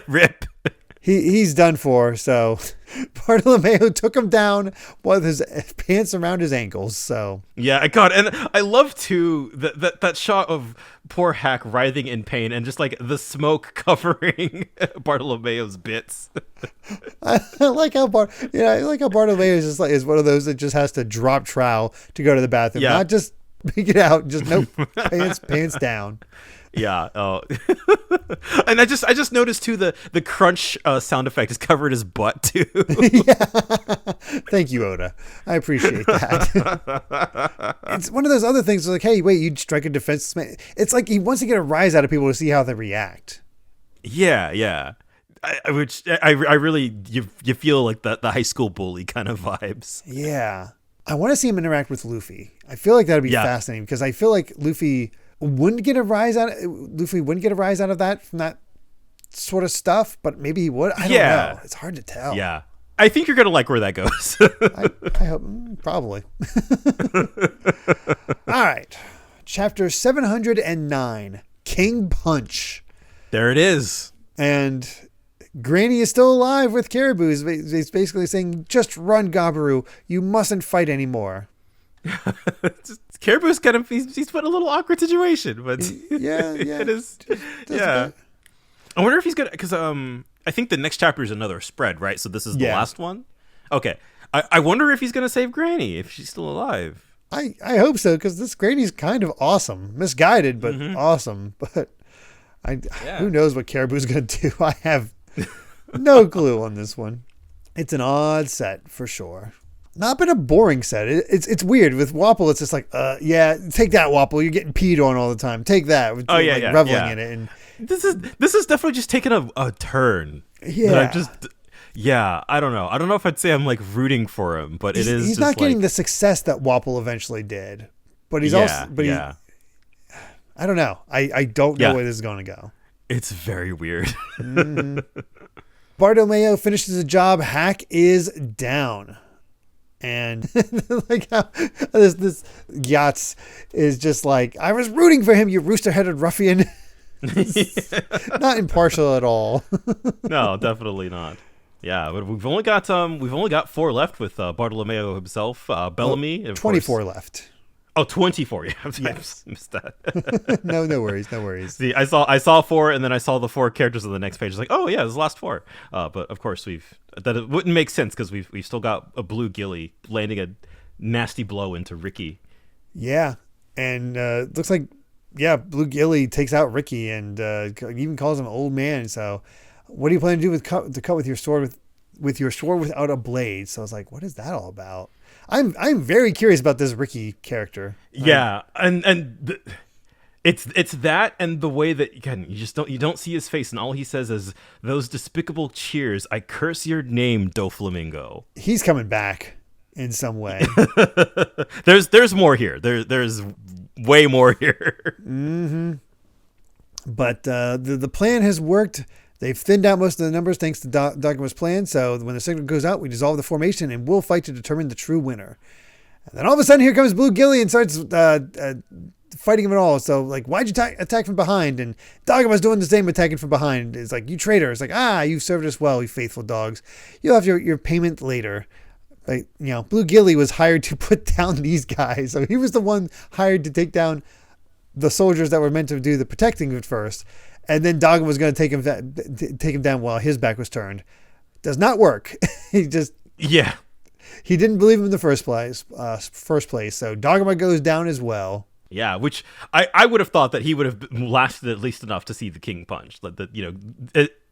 Rip. He's done for, so Bartolomeo took him down with his pants around his ankles. So yeah, God, and I love too that shot of poor Hack writhing in pain and just like the smoke covering Bartolomeo's bits. I like how Bartolomeo is one of those that just has to drop trowel to go to the bathroom, not just make it out. Just nope, pants down. Yeah. Oh, and I just noticed too the crunch sound effect is covered his butt too. Yeah. Thank you, Oda. I appreciate that. It's one of those other things like, hey, wait, you strike a defenseless man. It's like he wants to get a rise out of people to see how they react. Yeah. I really you feel like the high school bully kind of vibes. Yeah. I want to see him interact with Luffy. I feel like that would be fascinating because I feel like Luffy wouldn't get a rise out of that from that sort of stuff, but maybe he would. I don't know. It's hard to tell. Yeah. I think you're going to like where that goes. I hope, probably. All right. Chapter 709, King Punch. There it is. And Granny is still alive with Caribou. He's basically saying, just run, Gabiru. You mustn't fight anymore. Caribou's kind of he's put in a little awkward situation, but yeah, it is. Yeah, I wonder if he's gonna because I think the next chapter is another spread, right? So this is the last one. Okay, I wonder if he's gonna save Granny if she's still alive. I hope so because this Granny's kind of awesome, misguided but awesome. But who knows what Caribou's gonna do? I have no clue on this one. It's an odd set for sure. Not been a boring set. It's weird with Wapple. It's just like, take that, Wapple. You're getting peed on all the time. Take that. Reveling in it. And this is definitely just taking a turn. Yeah. I don't know. I don't know if I'd say I'm like rooting for him, but it is. He's not getting the success that Wapple eventually did. but he's also, I don't know. I don't know where this is going to go. It's very weird. Mm-hmm. Bartolomeo finishes the job. Hack is down. And like how this Yachts is just like, I was rooting for him, you rooster-headed ruffian. Not impartial at all. No, definitely not. Yeah, but we've only got 4 left with Bartolomeo himself, Bellamy. 24 left. Oh, 24. Yeah, yes. I missed that. No worries. See, I saw 4, and then I saw the 4 characters on the next page. It's like, oh yeah, this is the last 4. But of course it wouldn't make sense because we've still got a Blue Gilly landing a nasty blow into Ricky. Yeah, and looks like Blue Gilly takes out Ricky and even calls him an old man. So, what do you plan to do with cut with your sword with your sword without a blade? So I was like, what is that all about? I'm very curious about this Ricky character. Yeah, it's that and the way that again you don't see his face and all he says is those despicable cheers. I curse your name, Doflamingo. He's coming back in some way. There's more here. There's way more here. Mm-hmm. But the plan has worked. They've thinned out most of the numbers thanks to Dogma's plan, so when the signal goes out, we dissolve the formation and we'll fight to determine the true winner. And then all of a sudden, here comes Blue Gilly and starts fighting him at all. So, like, why'd you attack from behind? And Dogma's doing the same, attacking from behind. It's like, you traitor. It's like, you've served us well, you faithful dogs. You'll have your payment later. But, Blue Gilly was hired to put down these guys. So he was the one hired to take down the soldiers that were meant to do the protecting at first. And then Dogma was going to take him down while his back was turned. Does not work. He didn't believe him in the first place. So Dogma goes down as well. Yeah, which I would have thought that he would have lasted at least enough to see the king punch.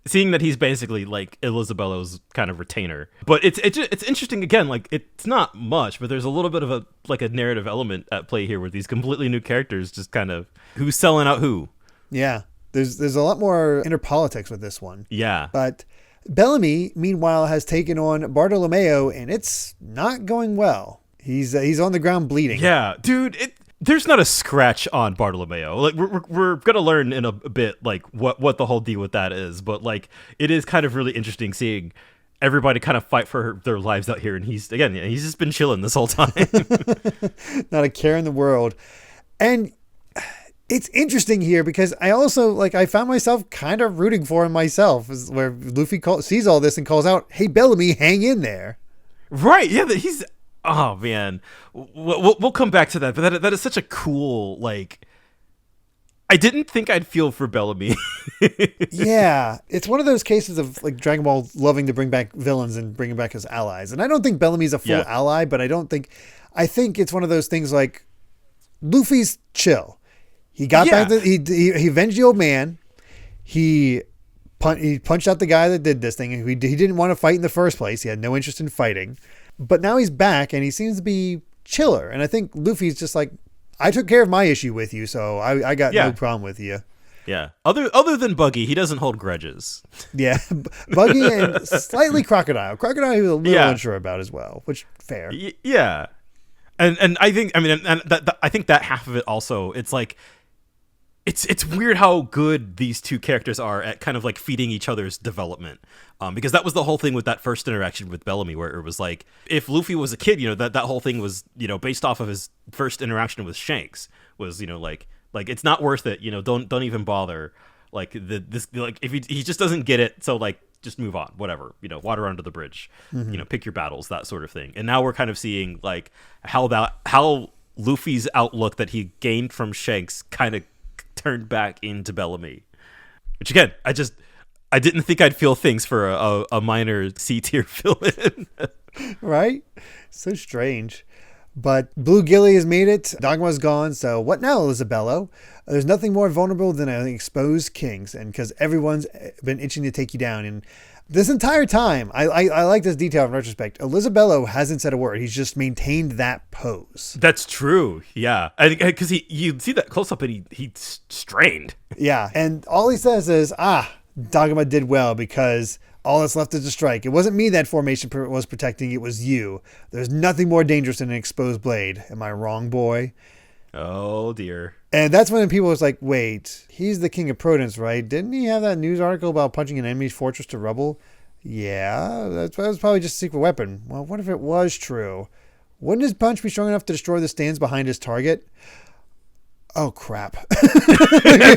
Seeing that he's basically like Isabello's kind of retainer. But it's interesting again. Like it's not much, but there's a little bit of a narrative element at play here with these completely new characters. Just kind of who's selling out who. Yeah. There's a lot more inner politics with this one. Yeah. But Bellamy, meanwhile, has taken on Bartolomeo, and it's not going well. He's on the ground bleeding. Yeah, dude, there's not a scratch on Bartolomeo. Like we're gonna learn in a bit like what the whole deal with that is. But like it is kind of really interesting seeing everybody kind of fight for their lives out here, and he's just been chilling this whole time. Not a care in the world. And it's interesting here because I also I found myself kind of rooting for him myself, where Luffy sees all this and calls out, "Hey Bellamy, hang in there!" Right? Yeah, he's. Oh man, we'll come back to that. But that is such a cool I didn't think I'd feel for Bellamy. Yeah, it's one of those cases of Dragon Ball loving to bring back villains and bringing back his allies, and I don't think Bellamy's a full ally, but I think it's one of those things like Luffy's chill. He got back. He avenged the old man. He punched out the guy that did this thing. He didn't want to fight in the first place. He had no interest in fighting. But now he's back, and he seems to be chiller. And I think Luffy's just like, I took care of my issue with you, so I got no problem with you. Yeah. Other than Buggy, he doesn't hold grudges. Yeah. Buggy and slightly Crocodile. Crocodile he was a little unsure about as well, which fair. Yeah. And I think I think that half of it also, it's like it's weird how good these two characters are at kind of feeding each other's development. Because that was the whole thing with that first interaction with Bellamy, where it was like, if Luffy was a kid, that whole thing was, based off of his first interaction with Shanks was, it's not worth it. Don't even bother. If he just doesn't get it. So just move on, whatever, water under the bridge, pick your battles, that sort of thing. And now we're kind of seeing how Luffy's outlook that he gained from Shanks kind of turned back into Bellamy, which again, I didn't think I'd feel things for a minor C tier villain. Right? So strange. But Blue Gilly has made it. Dogma's gone. So what now, Isabello? There's nothing more vulnerable than exposed kings. And because everyone's been itching to take you down. And this entire time, I like this detail in retrospect. Isabello hasn't said a word. He's just maintained that pose. That's true. Yeah. Because you see that close up and he's strained. Yeah. And all he says is, Dogma did well because all that's left is to strike. It wasn't me that formation was protecting. It was you. There's nothing more dangerous than an exposed blade. Am I wrong, boy? Oh, dear. And that's when people was like, wait, he's the king of Prudence, right? Didn't he have that news article about punching an enemy's fortress to rubble? Yeah, that was probably just a secret weapon. Well, what if it was true? Wouldn't his punch be strong enough to destroy the stands behind his target? Oh, crap.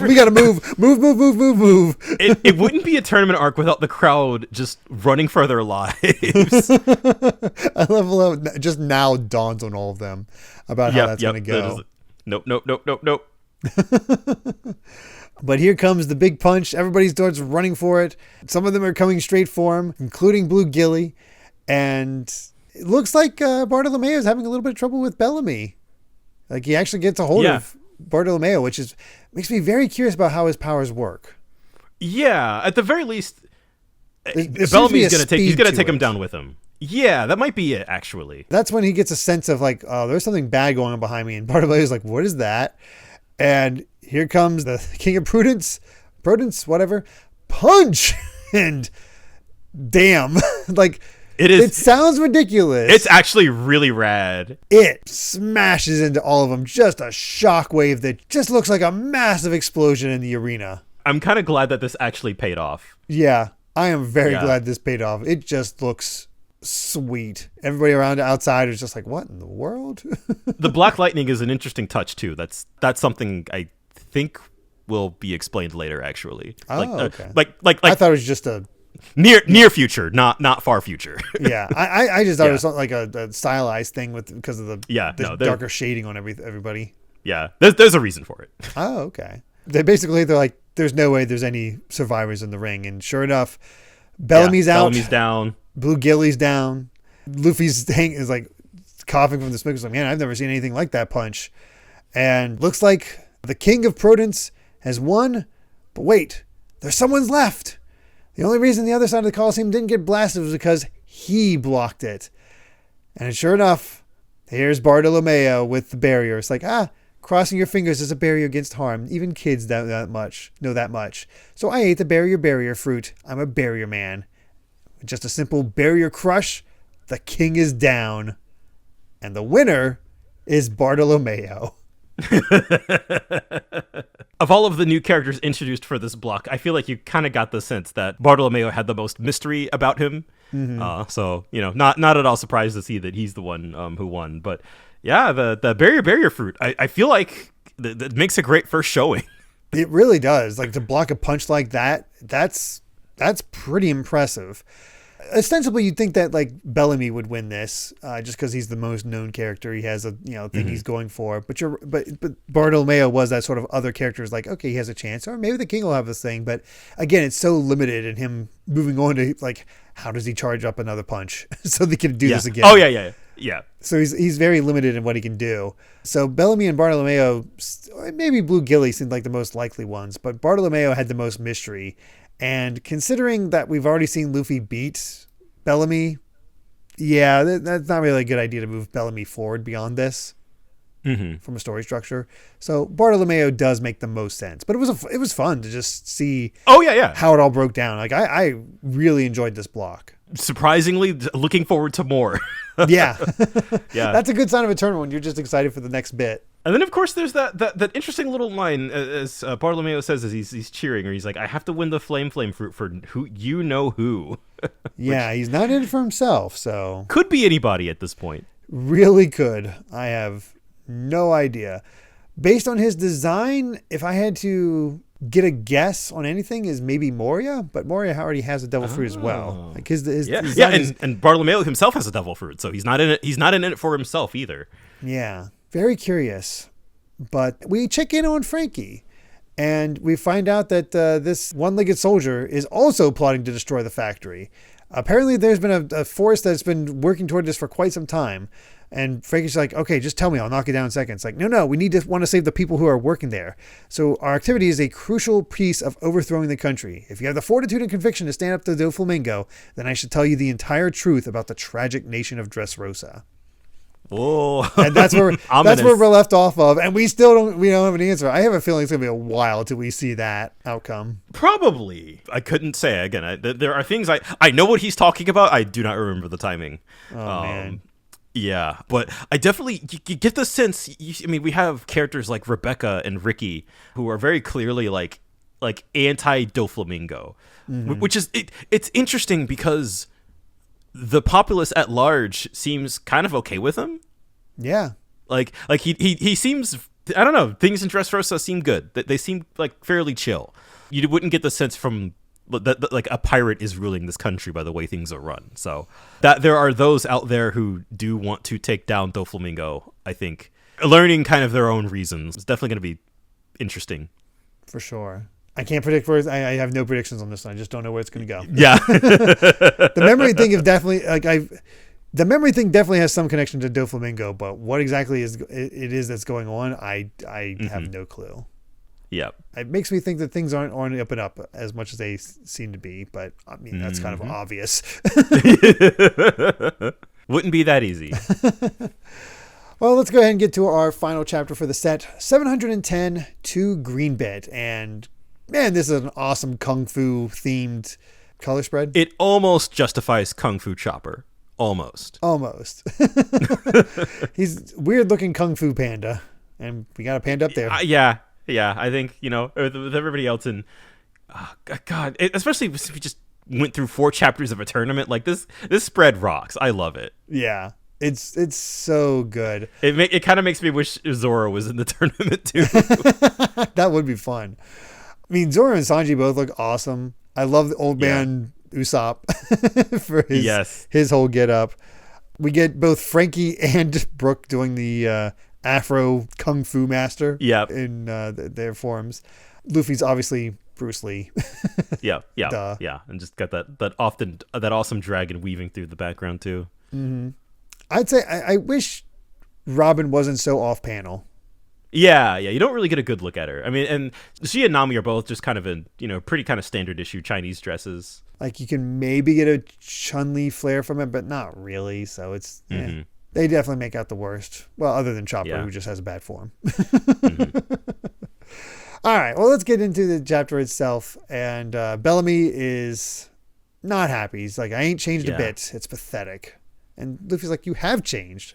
We got to move. Move. It wouldn't be a tournament arc without the crowd just running for their lives. I love how just now dawns on all of them about how that's going to go. Nope. But here comes the big punch. Everybody starts running for it. Some of them are coming straight for him, including Blue Gilly. And it looks like Bartolomeo is having a little bit of trouble with Bellamy. Like he actually gets a hold of Bartolomeo, which makes me very curious about how his powers work. Yeah, at the very least, Bellamy's going to take him down with him. Yeah, that might be it, actually. That's when he gets a sense of like, oh, there's something bad going on behind me. And Bartolomeo's like, what is that? And here comes the King of Prudence, whatever, punch. And damn, like, it sounds ridiculous. It's actually really rad. It smashes into all of them. Just a shockwave that just looks like a massive explosion in the arena. I'm kind of glad that this actually paid off. Yeah, I am very glad this paid off. It just looks sweet. Everybody around outside is just like, what in the world? The black lightning is an interesting touch too. That's something I think will be explained later, actually. Oh, okay. Like I thought it was just a near future, not far future. Yeah, I just thought it was something like a stylized thing because of the darker shading on everybody. Yeah, there's a reason for it. Oh, okay. They're like, there's no way there's any survivors in the ring, and sure enough, Bellamy's out. Bellamy's down. Blue Gilly's down. Luffy's is like coughing from the smoke. He's like, man, I've never seen anything like that punch. And looks like the King of Prudence has won. But wait, there's someone's left. The only reason the other side of the Coliseum didn't get blasted was because he blocked it. And sure enough, here's Bartolomeo with the barrier. It's like, crossing your fingers is a barrier against harm. Even kids know that much. So I ate the barrier fruit. I'm a barrier man. Just a simple barrier crush. The king is down. And the winner is Bartolomeo. Of all of the new characters introduced for this block, I feel like you kind of got the sense that Bartolomeo had the most mystery about him. Mm-hmm. So, not at all surprised to see that he's the one who won. But yeah, the barrier fruit, I feel like that makes a great first showing. It really does. Like to block a punch like that, that's pretty impressive. Ostensibly, you'd think that like Bellamy would win this, just because he's the most known character. He has a thing he's going for. But Bartolomeo was that sort of other characters. Like, okay, he has a chance, or maybe the king will have this thing. But again, it's so limited in him moving on to like, how does he charge up another punch so they can do this again? Oh yeah. So he's very limited in what he can do. So Bellamy and Bartolomeo, maybe Blue Gilly seemed like the most likely ones, but Bartolomeo had the most mystery. And considering that we've already seen Luffy beat Bellamy, that's not really a good idea to move Bellamy forward beyond this from a story structure. So Bartolomeo does make the most sense. But it was fun to just see how it all broke down. Like I really enjoyed this block. Surprisingly, looking forward to more. Yeah. That's a good sign of a tournament when you're just excited for the next bit. And then, of course, there's that interesting little line, as Bartolomeo says as he's cheering, or he's like, I have to win the flame fruit for who. Yeah, he's not in it for himself, so. Could be anybody at this point. Really could. I have no idea. Based on his design, if I had to get a guess on anything, is maybe Moria, but Moria already has a devil fruit as well. Like his design and Bartolomeo himself has a devil fruit, so he's not in it. He's not in it for himself either. Yeah. Very curious. But we check in on Frankie, and we find out that this one-legged soldier is also plotting to destroy the factory. Apparently, there's been a force that's been working toward this for quite some time. And Frankie's like, okay, just tell me. I'll knock it down in seconds. Like, no, we want to save the people who are working there. So our activity is a crucial piece of overthrowing the country. If you have the fortitude and conviction to stand up to Doflamingo, then I should tell you the entire truth about the tragic nation of Dressrosa. Oh, and that's where we're left off of, and we don't have an answer. I have a feeling it's gonna be a while till we see that outcome. Probably. I couldn't say again. There are things I know what he's talking about. I do not remember the timing. Oh man. Yeah, but I definitely you get the sense. I mean, we have characters like Rebecca and Ricky who are very clearly like anti Doflamingo, which is it's interesting because the populace at large seems kind of okay with him. Yeah, like he seems. I don't know. Things in Dressrosa seem good. They seem like fairly chill. You wouldn't get the sense from that like a pirate is ruling this country by the way things are run. So that there are those out there who do want to take down Doflamingo. I think learning kind of their own reasons is definitely going to be interesting. For sure. I can't predict where. I have no predictions on this one. I just don't know where it's going to go. Yeah. The memory thing is definitely the memory thing definitely has some connection to Doflamingo, but what exactly it is that's going on, I have no clue. Yeah. It makes me think that things aren't up and up as much as they seem to be, but I mean, that's kind of obvious. Wouldn't be that easy. Well, let's go ahead and get to our final chapter for the set, 710 to Greenbit. And man, this is an awesome Kung Fu themed color spread. It almost justifies Kung Fu Chopper. Almost. He's weird looking Kung Fu panda, and we got a panda up there. Yeah, I think, with everybody else in, God, especially if we just went through 4 chapters of a tournament, like this spread rocks. I love it. Yeah, it's so good. It kind of makes me wish Zoro was in the tournament too. That would be fun. I mean, Zoro and Sanji both look awesome. I love the old man Usopp for his whole get up. We get both Frankie and Brooke doing the Afro Kung Fu master in their forms. Luffy's obviously Bruce Lee. yeah, and just got that awesome dragon weaving through the background too. Mm-hmm. I'd say I wish Robin wasn't so off panel. Yeah, you don't really get a good look at her. I mean, and she and Nami are both just kind of in, pretty kind of standard issue Chinese dresses. Like you can maybe get a Chun-Li flair from it, but not really. So it's they definitely make out the worst. Well, other than Chopper, who just has a bad form. All right, well, let's get into the chapter itself. And Bellamy is not happy. He's like, I ain't changed a bit. It's pathetic. And Luffy's like, you have changed.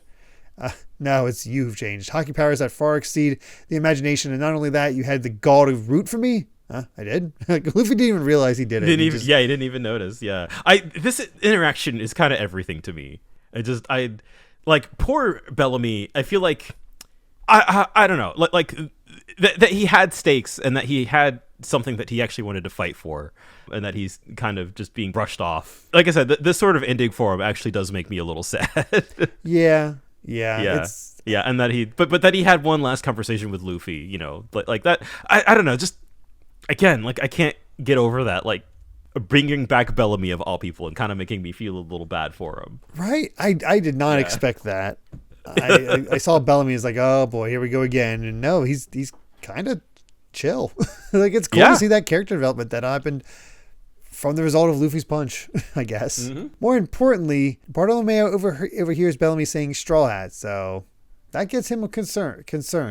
No, it's you who've changed. Hockey powers that far exceed the imagination. And not only that, you had the gall to root for me. I did. Luffy didn't even realize he did it. He didn't even notice. Yeah. This interaction is kind of everything to me. I like poor Bellamy. I feel like, I don't know, like that he had stakes and that he had something that he actually wanted to fight for, and that he's kind of just being brushed off. Like I said, this sort of ending for him actually does make me a little sad. Yeah. And that but that he had one last conversation with Luffy, like that. I don't know. Just again, like I can't get over that. Like bringing back Bellamy of all people and kind of making me feel a little bad for him. Right. I did not expect that. I saw Bellamy as like, oh boy, here we go again. And no, he's kind of chill. Like it's cool to see that character development that happened from the result of Luffy's punch, I guess. Mm-hmm. More importantly, Bartolomeo overhears Bellamy saying Straw Hat, so that gets him concerned,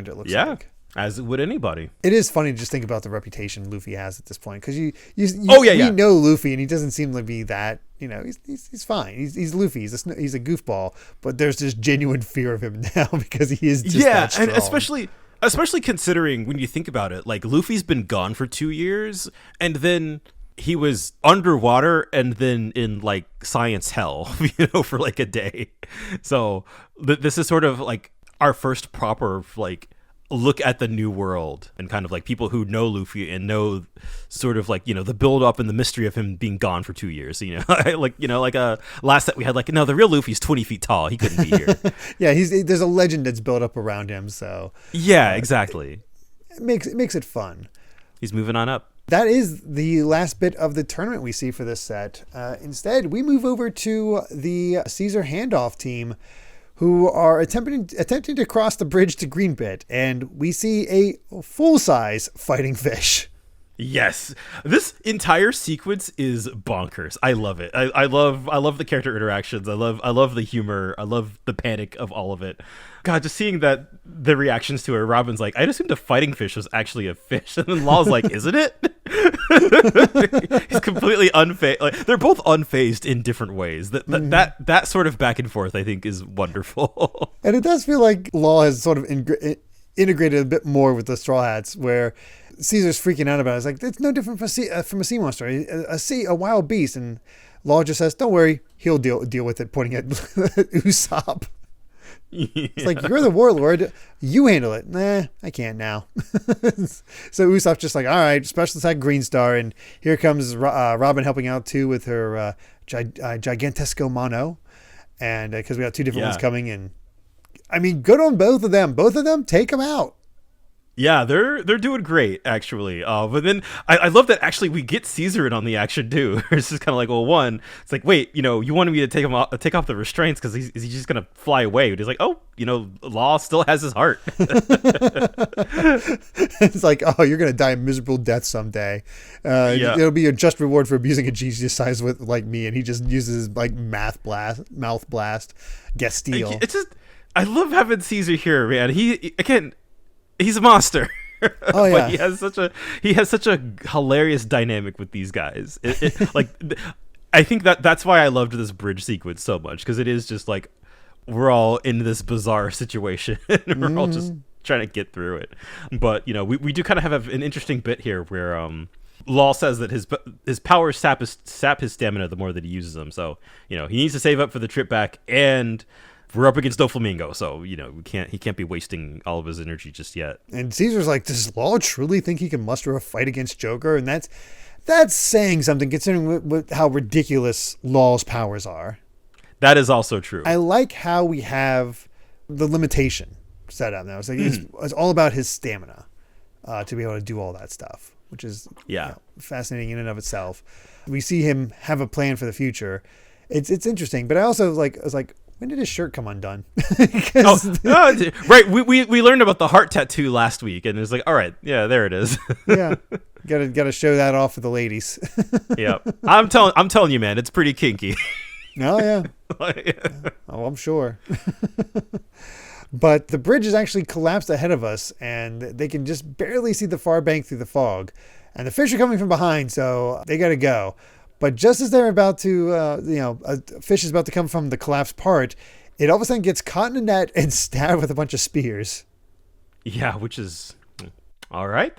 it looks like. As would anybody. It is funny to just think about the reputation Luffy has at this point, because you know Luffy, and he doesn't seem to be that, he's fine. He's Luffy. He's a goofball, but there's this genuine fear of him now because he is just that strong. And especially considering when you think about it, like Luffy's been gone for 2 years, and then he was underwater and then in like science hell, for like a day. So this is sort of like our first proper like look at the new world, and kind of like people who know Luffy and know sort of like, the build up and the mystery of him being gone for 2 years, like last set we had like, no, the real Luffy's 20 feet tall. He couldn't be here. Yeah. There's a legend that's built up around him. So yeah, exactly. It makes it fun. He's moving on up. That is the last bit of the tournament we see for this set. Instead, we move over to the Caesar handoff team, who are attempting to cross the bridge to Greenbit, and we see a full-size fighting fish. Yes, this entire sequence is bonkers. I love it. I love the character interactions. I love the humor. I love the panic of all of it. God, just seeing that the reactions to it. Robin's like, I assumed a fighting fish was actually a fish, and then Law's like, isn't it? He's completely unfazed. Like, they're both unfazed in different ways. That sort of back and forth, I think, is wonderful. And it does feel like Law has sort of integrated a bit more with the Straw Hats, where Caesar's freaking out about it. It's like, it's no different from a sea monster, a wild beast. And Law just says, don't worry, he'll deal with it, pointing at Usopp. Yeah. It's like, you're the warlord, you handle it. Nah, I can't now. So Usopp's just like, all right, special attack Green Star. And here comes Robin helping out too with her Gigantesco Mono. And because we got two different ones coming. And I mean, good on both of them. Both of them, take them out. Yeah, they're doing great, actually. But then I love that actually we get Caesar in on the action too. It's just kind of like, well, one, it's like, wait, you wanted me to take off the restraints because is he just gonna fly away? But he's like, oh, Law still has his heart. It's like, oh, you're gonna die a miserable death someday. It'll be your just reward for abusing a genius size with like me. And he just uses his like mouth blast, Gesteel. It's just, I love having Caesar here, man. He's a monster. Oh yeah. But he has such a hilarious dynamic with these guys. I think that's why I loved this bridge sequence so much, because it is just like we're all in this bizarre situation and we're all just trying to get through it. But we do kind of have an interesting bit here where Law says that his powers sap his stamina the more that he uses them. So he needs to save up for the trip back, and we're up against Doflamingo, so he can't be wasting all of his energy just yet. And Caesar's like, does Law truly think he can muster a fight against Joker? And that's saying something, considering how ridiculous Law's powers are. That is also true. I like how we have the limitation set up now. It's like it's all about his stamina to be able to do all that stuff, which is fascinating in and of itself. We see him have a plan for the future. It's interesting, but I was like, when did his shirt come undone? Right. We learned about the heart tattoo last week, and it was like, all right, yeah, there it is. Yeah, gotta show that off for the ladies. Yeah, I'm telling you, man, it's pretty kinky. Oh yeah. Oh, I'm sure. But the bridge is actually collapsed ahead of us, and they can just barely see the far bank through the fog, and the fish are coming from behind, so they gotta go. But just as they're about to, a fish is about to come from the collapsed part, it all of a sudden gets caught in a net and stabbed with a bunch of spears. Yeah, which is all right.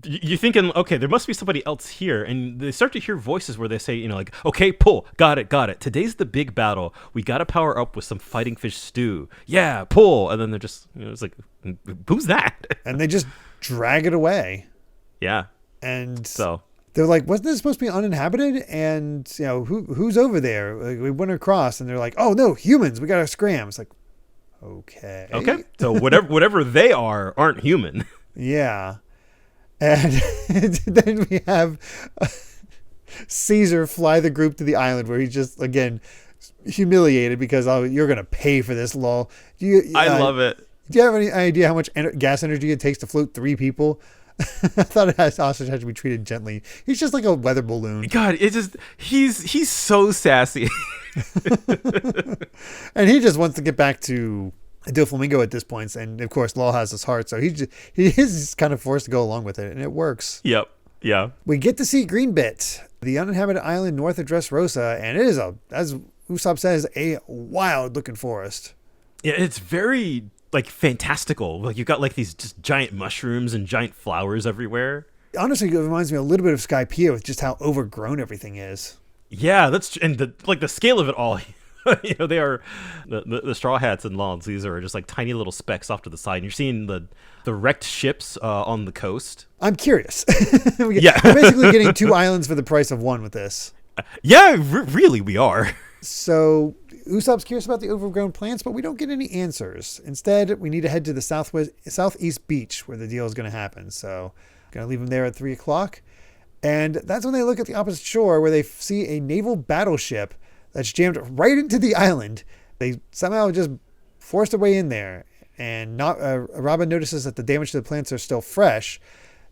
You're thinking, okay, there must be somebody else here, and they start to hear voices where they say, like, okay, pull, got it. Today's the big battle. We got to power up with some fighting fish stew. Yeah, pull, and then they're just, it's like, who's that? And they just drag it away. Yeah, and so. They're like, wasn't this supposed to be uninhabited? And, who's over there? Like, we went across, and they're like, oh, no, humans. We got to scram. It's like, okay. Okay. So whatever they aren't human. Yeah. And then we have Caesar fly the group to the island where he's just, again, humiliated because, oh, you're going to pay for this, lol. I love it. Do you have any idea how much gas energy it takes to float 3 people? I thought it also had to be treated gently. He's just like a weather balloon. God, he's so sassy. And he just wants to get back to Doflamingo at this point, and of course Law has his heart, so he is kind of forced to go along with it, and it works. Yep. Yeah. We get to see Greenbit, the uninhabited island north of Dressrosa, and it is as Usopp says, a wild looking forest. Yeah, it's very fantastical. Like, you've got these just giant mushrooms and giant flowers everywhere. Honestly, it reminds me a little bit of Skypiea with just how overgrown everything is. Yeah, and the scale of it all. They are the Straw Hats and Lawns. These are just tiny little specks off to the side. And you're seeing the wrecked ships on the coast. I'm curious. Yeah, we're basically getting 2 islands for the price of 1 with this. Yeah, really, we are. So Usopp's curious about the overgrown plants, but we don't get any answers. Instead, we need to head to the southeast beach where the deal is going to happen. So I'm going to leave them there at 3 o'clock. And that's when they look at the opposite shore where they see a naval battleship that's jammed right into the island. They somehow just forced their way in there. And Robin notices that the damage to the plants are still fresh.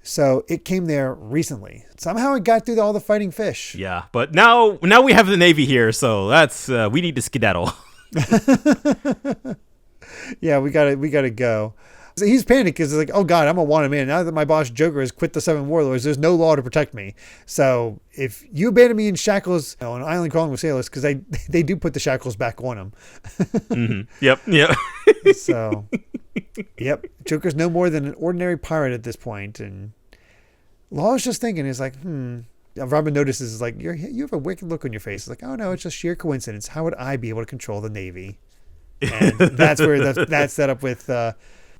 So it came there recently. Somehow it got through all the fighting fish. Yeah, but now we have the Navy here, so that's we need to skedaddle. Yeah, we gotta go. So he's panicked because he's like, oh God, I'm a wanted man. Now that my boss Joker has quit the Seven Warlords, there's no law to protect me. So if you abandon me in shackles on an island crawling with sailors, because they do put the shackles back on him. Yep. So, yep, Joker's no more than an ordinary pirate at this point. And Law's just thinking, he's like, Robin notices, like, you have a wicked look on your face. It's like, oh no, it's just sheer coincidence. How would I be able to control the Navy? And that's where that's set up with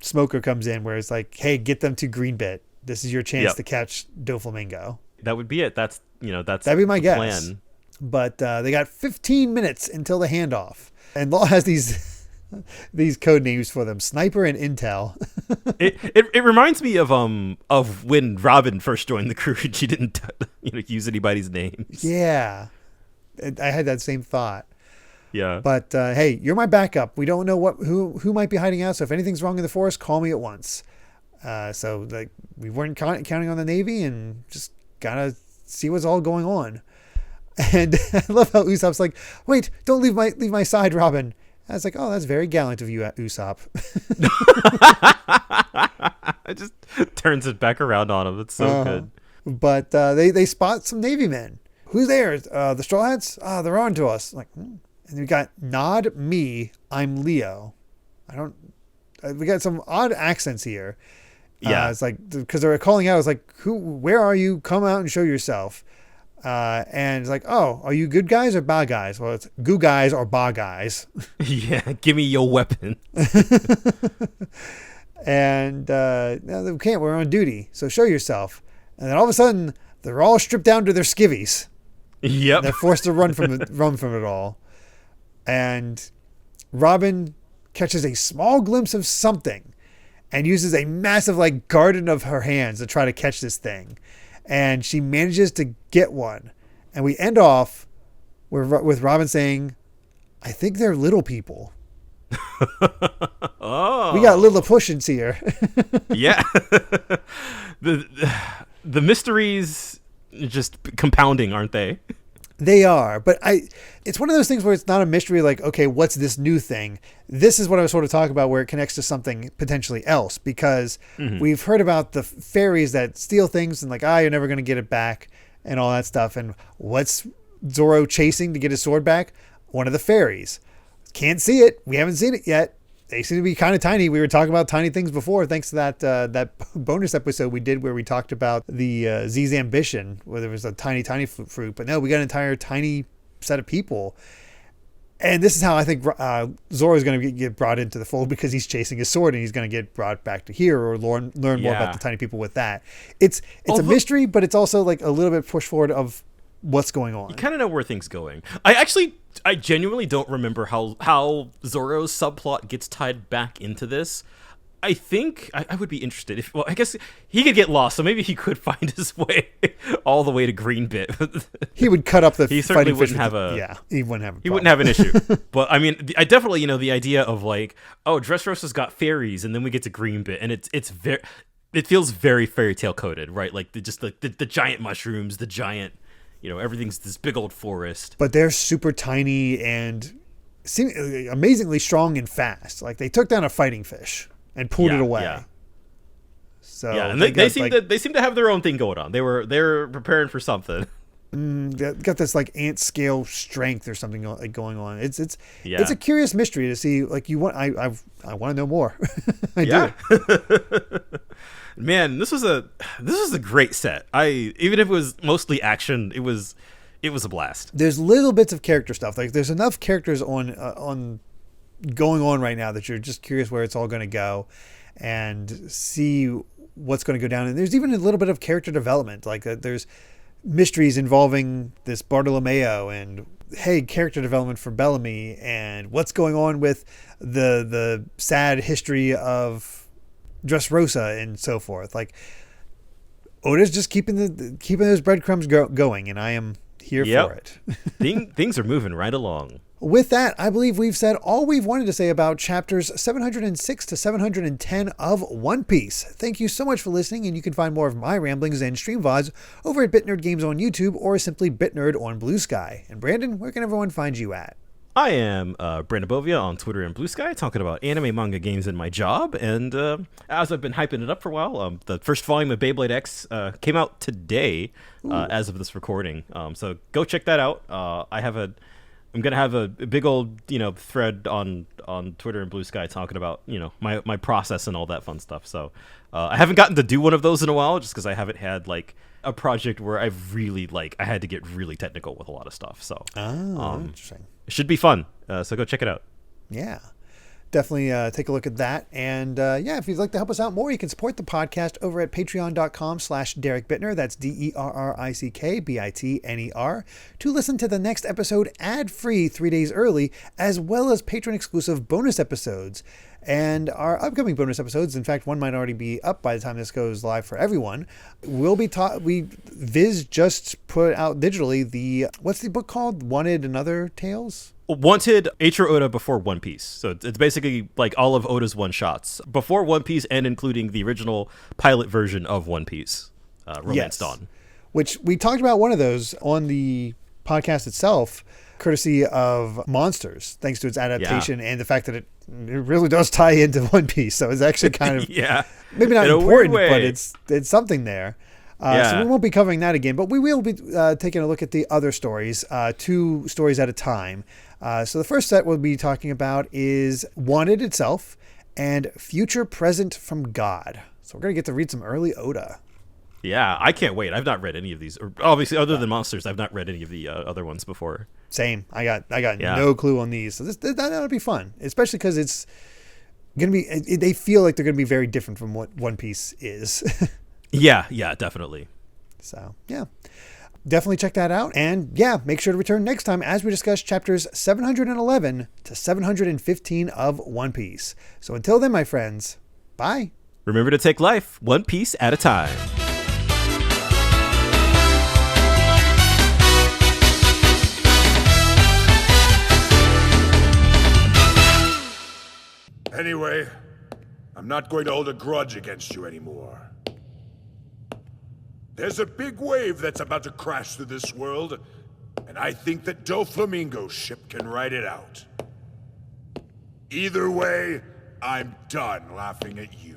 Smoker comes in, where it's like, hey, get them to Greenbit. This is your chance to catch Doflamingo. That would be it. That'd be my guess. Plan. But they got 15 minutes until the handoff, and Law has these code names for them: Sniper and Intel. It reminds me of when Robin first joined the crew and she didn't use anybody's names. Yeah, I had that same thought. Yeah. But hey, you're my backup. We don't know who might be hiding out. So if anything's wrong in the forest, call me at once. So like we weren't counting on the Navy, and just gotta see what's all going on. And I love how Usopp's like, wait, don't leave my side, Robin. I was like, oh, that's very gallant of you, Usopp. It just turns it back around on him. It's so good. But they spot some Navy men. Who's there? The Straw Hats? They're on to us. Like, And we got Nod, me, I'm Leo. We got some odd accents here. Yeah. It's like, because they were calling out, it's like, where are you? Come out and show yourself. And it's like, oh, are you good guys or bad guys? Well, it's goo guys or ba guys. Yeah, give me your weapon. And no, we can't. We're on duty. So show yourself. And then all of a sudden, they're all stripped down to their skivvies. Yep. They're forced to run from it all. And Robin catches a small glimpse of something and uses a massive garden of her hands to try to catch this thing. And she manages to get one. And we end off with Robin saying, I think they're little people. Oh. We got Lilliputians here. Yeah. The mysteries just compounding, aren't they? They are, but it's one of those things where it's not a mystery like, okay, what's this new thing? This is what I was sort of talking about, where it connects to something potentially else, because we've heard about the fairies that steal things and you're never going to get it back and all that stuff. And what's Zoro chasing to get his sword back? One of the fairies. Can't see it. We haven't seen it yet. They seem to be kind of tiny. We were talking about tiny things before, thanks to that bonus episode we did where we talked about the Z's ambition, where there was a tiny fruit. But no, we got an entire tiny set of people. And this is how I think Zoro is going to get brought into the fold, because he's chasing his sword and he's going to get brought back to here or learn more about the tiny people with that. It's a mystery, but it's also a little bit push forward of what's going on. You kind of know where things going. I genuinely don't remember how Zoro's subplot gets tied back into this. I think I would be interested if, I guess he could get lost, so maybe he could find his way all the way to Greenbit. He would cut up the he certainly wouldn't have he wouldn't have he wouldn't have an issue. But I mean, I definitely, the idea of Dressrosa's got fairies and then we get to Greenbit and it feels very fairy tale coded, right? The giant mushrooms, the giant, everything's this big old forest. But they're super tiny and amazingly strong and fast. They took down a fighting fish and pulled it away. Yeah. So and they seem to have their own thing going on. They're preparing for something. Got this ant scale strength or something going on. It's a curious mystery to see. I want to know more. I do. Man, this was a great set. Even if it was mostly action, it was a blast. There's little bits of character stuff. There's enough characters on going on right now that you're just curious where it's all going to go and see what's going to go down. And there's even a little bit of character development. There's mysteries involving this Bartolomeo and character development for Bellamy and what's going on with the sad history of Dressrosa and so forth. Oda's just keeping those breadcrumbs going, and I am here for it. Things are moving right along. With that, I believe we've said all we've wanted to say about chapters 706 to 710 of One Piece. Thank you so much for listening, and you can find more of my ramblings and stream VODs over at BitNerd Games on YouTube or simply BitNerd on BlueSky. And Brandon, where can everyone find you at? I am Brandon Bovia on Twitter and BlueSky, talking about anime, manga, games, and my job. And as I've been hyping it up for a while, the first volume of Beyblade X came out today as of this recording. So go check that out. I'm gonna have a big old thread on Twitter and BlueSky talking about my process and all that fun stuff. So I haven't gotten to do one of those in a while, just because I haven't had like a project where I've really I had to get really technical with a lot of stuff. So interesting. It should be fun. So go check it out. Yeah. Definitely take a look at that. And if you'd like to help us out more, you can support the podcast over at patreon.com/Derrick Bittner. That's DerrickBitner to listen to the next episode ad-free 3 days early, as well as patron-exclusive bonus episodes. And our upcoming bonus episodes, in fact, one might already be up by the time this goes live for everyone, will be Viz just put out digitally what's the book called? Wanted and Other Tales? Wanted Eiichiro Oda before One Piece. So it's basically like all of Oda's one-shots before One Piece, and including the original pilot version of One Piece, Romance Dawn. Which we talked about one of those on the podcast itself, courtesy of Monsters, thanks to its adaptation and the fact that it really does tie into One Piece. So it's actually kind of maybe not important, but it's something there. So we won't be covering that again, but we will be taking a look at the other stories, 2 stories at a time. So the first set we'll be talking about is Wanted itself and Future Present from God. So we're going to get to read some early Oda. Yeah, I can't wait. I've not read any of these. Obviously, other than Monsters, I've not read any of the other ones before. Same. I got no clue on these. So that'll be fun, especially because it's going to be. They feel like they're going to be very different from what One Piece is. Yeah, definitely. So definitely check that out, and make sure to return next time as we discuss chapters 711 to 715 of One Piece. So until then, my friends, bye. Remember to take life one piece at a time. Anyway, I'm not going to hold a grudge against you anymore. There's a big wave that's about to crash through this world, and I think that Doflamingo's ship can ride it out. Either way, I'm done laughing at you.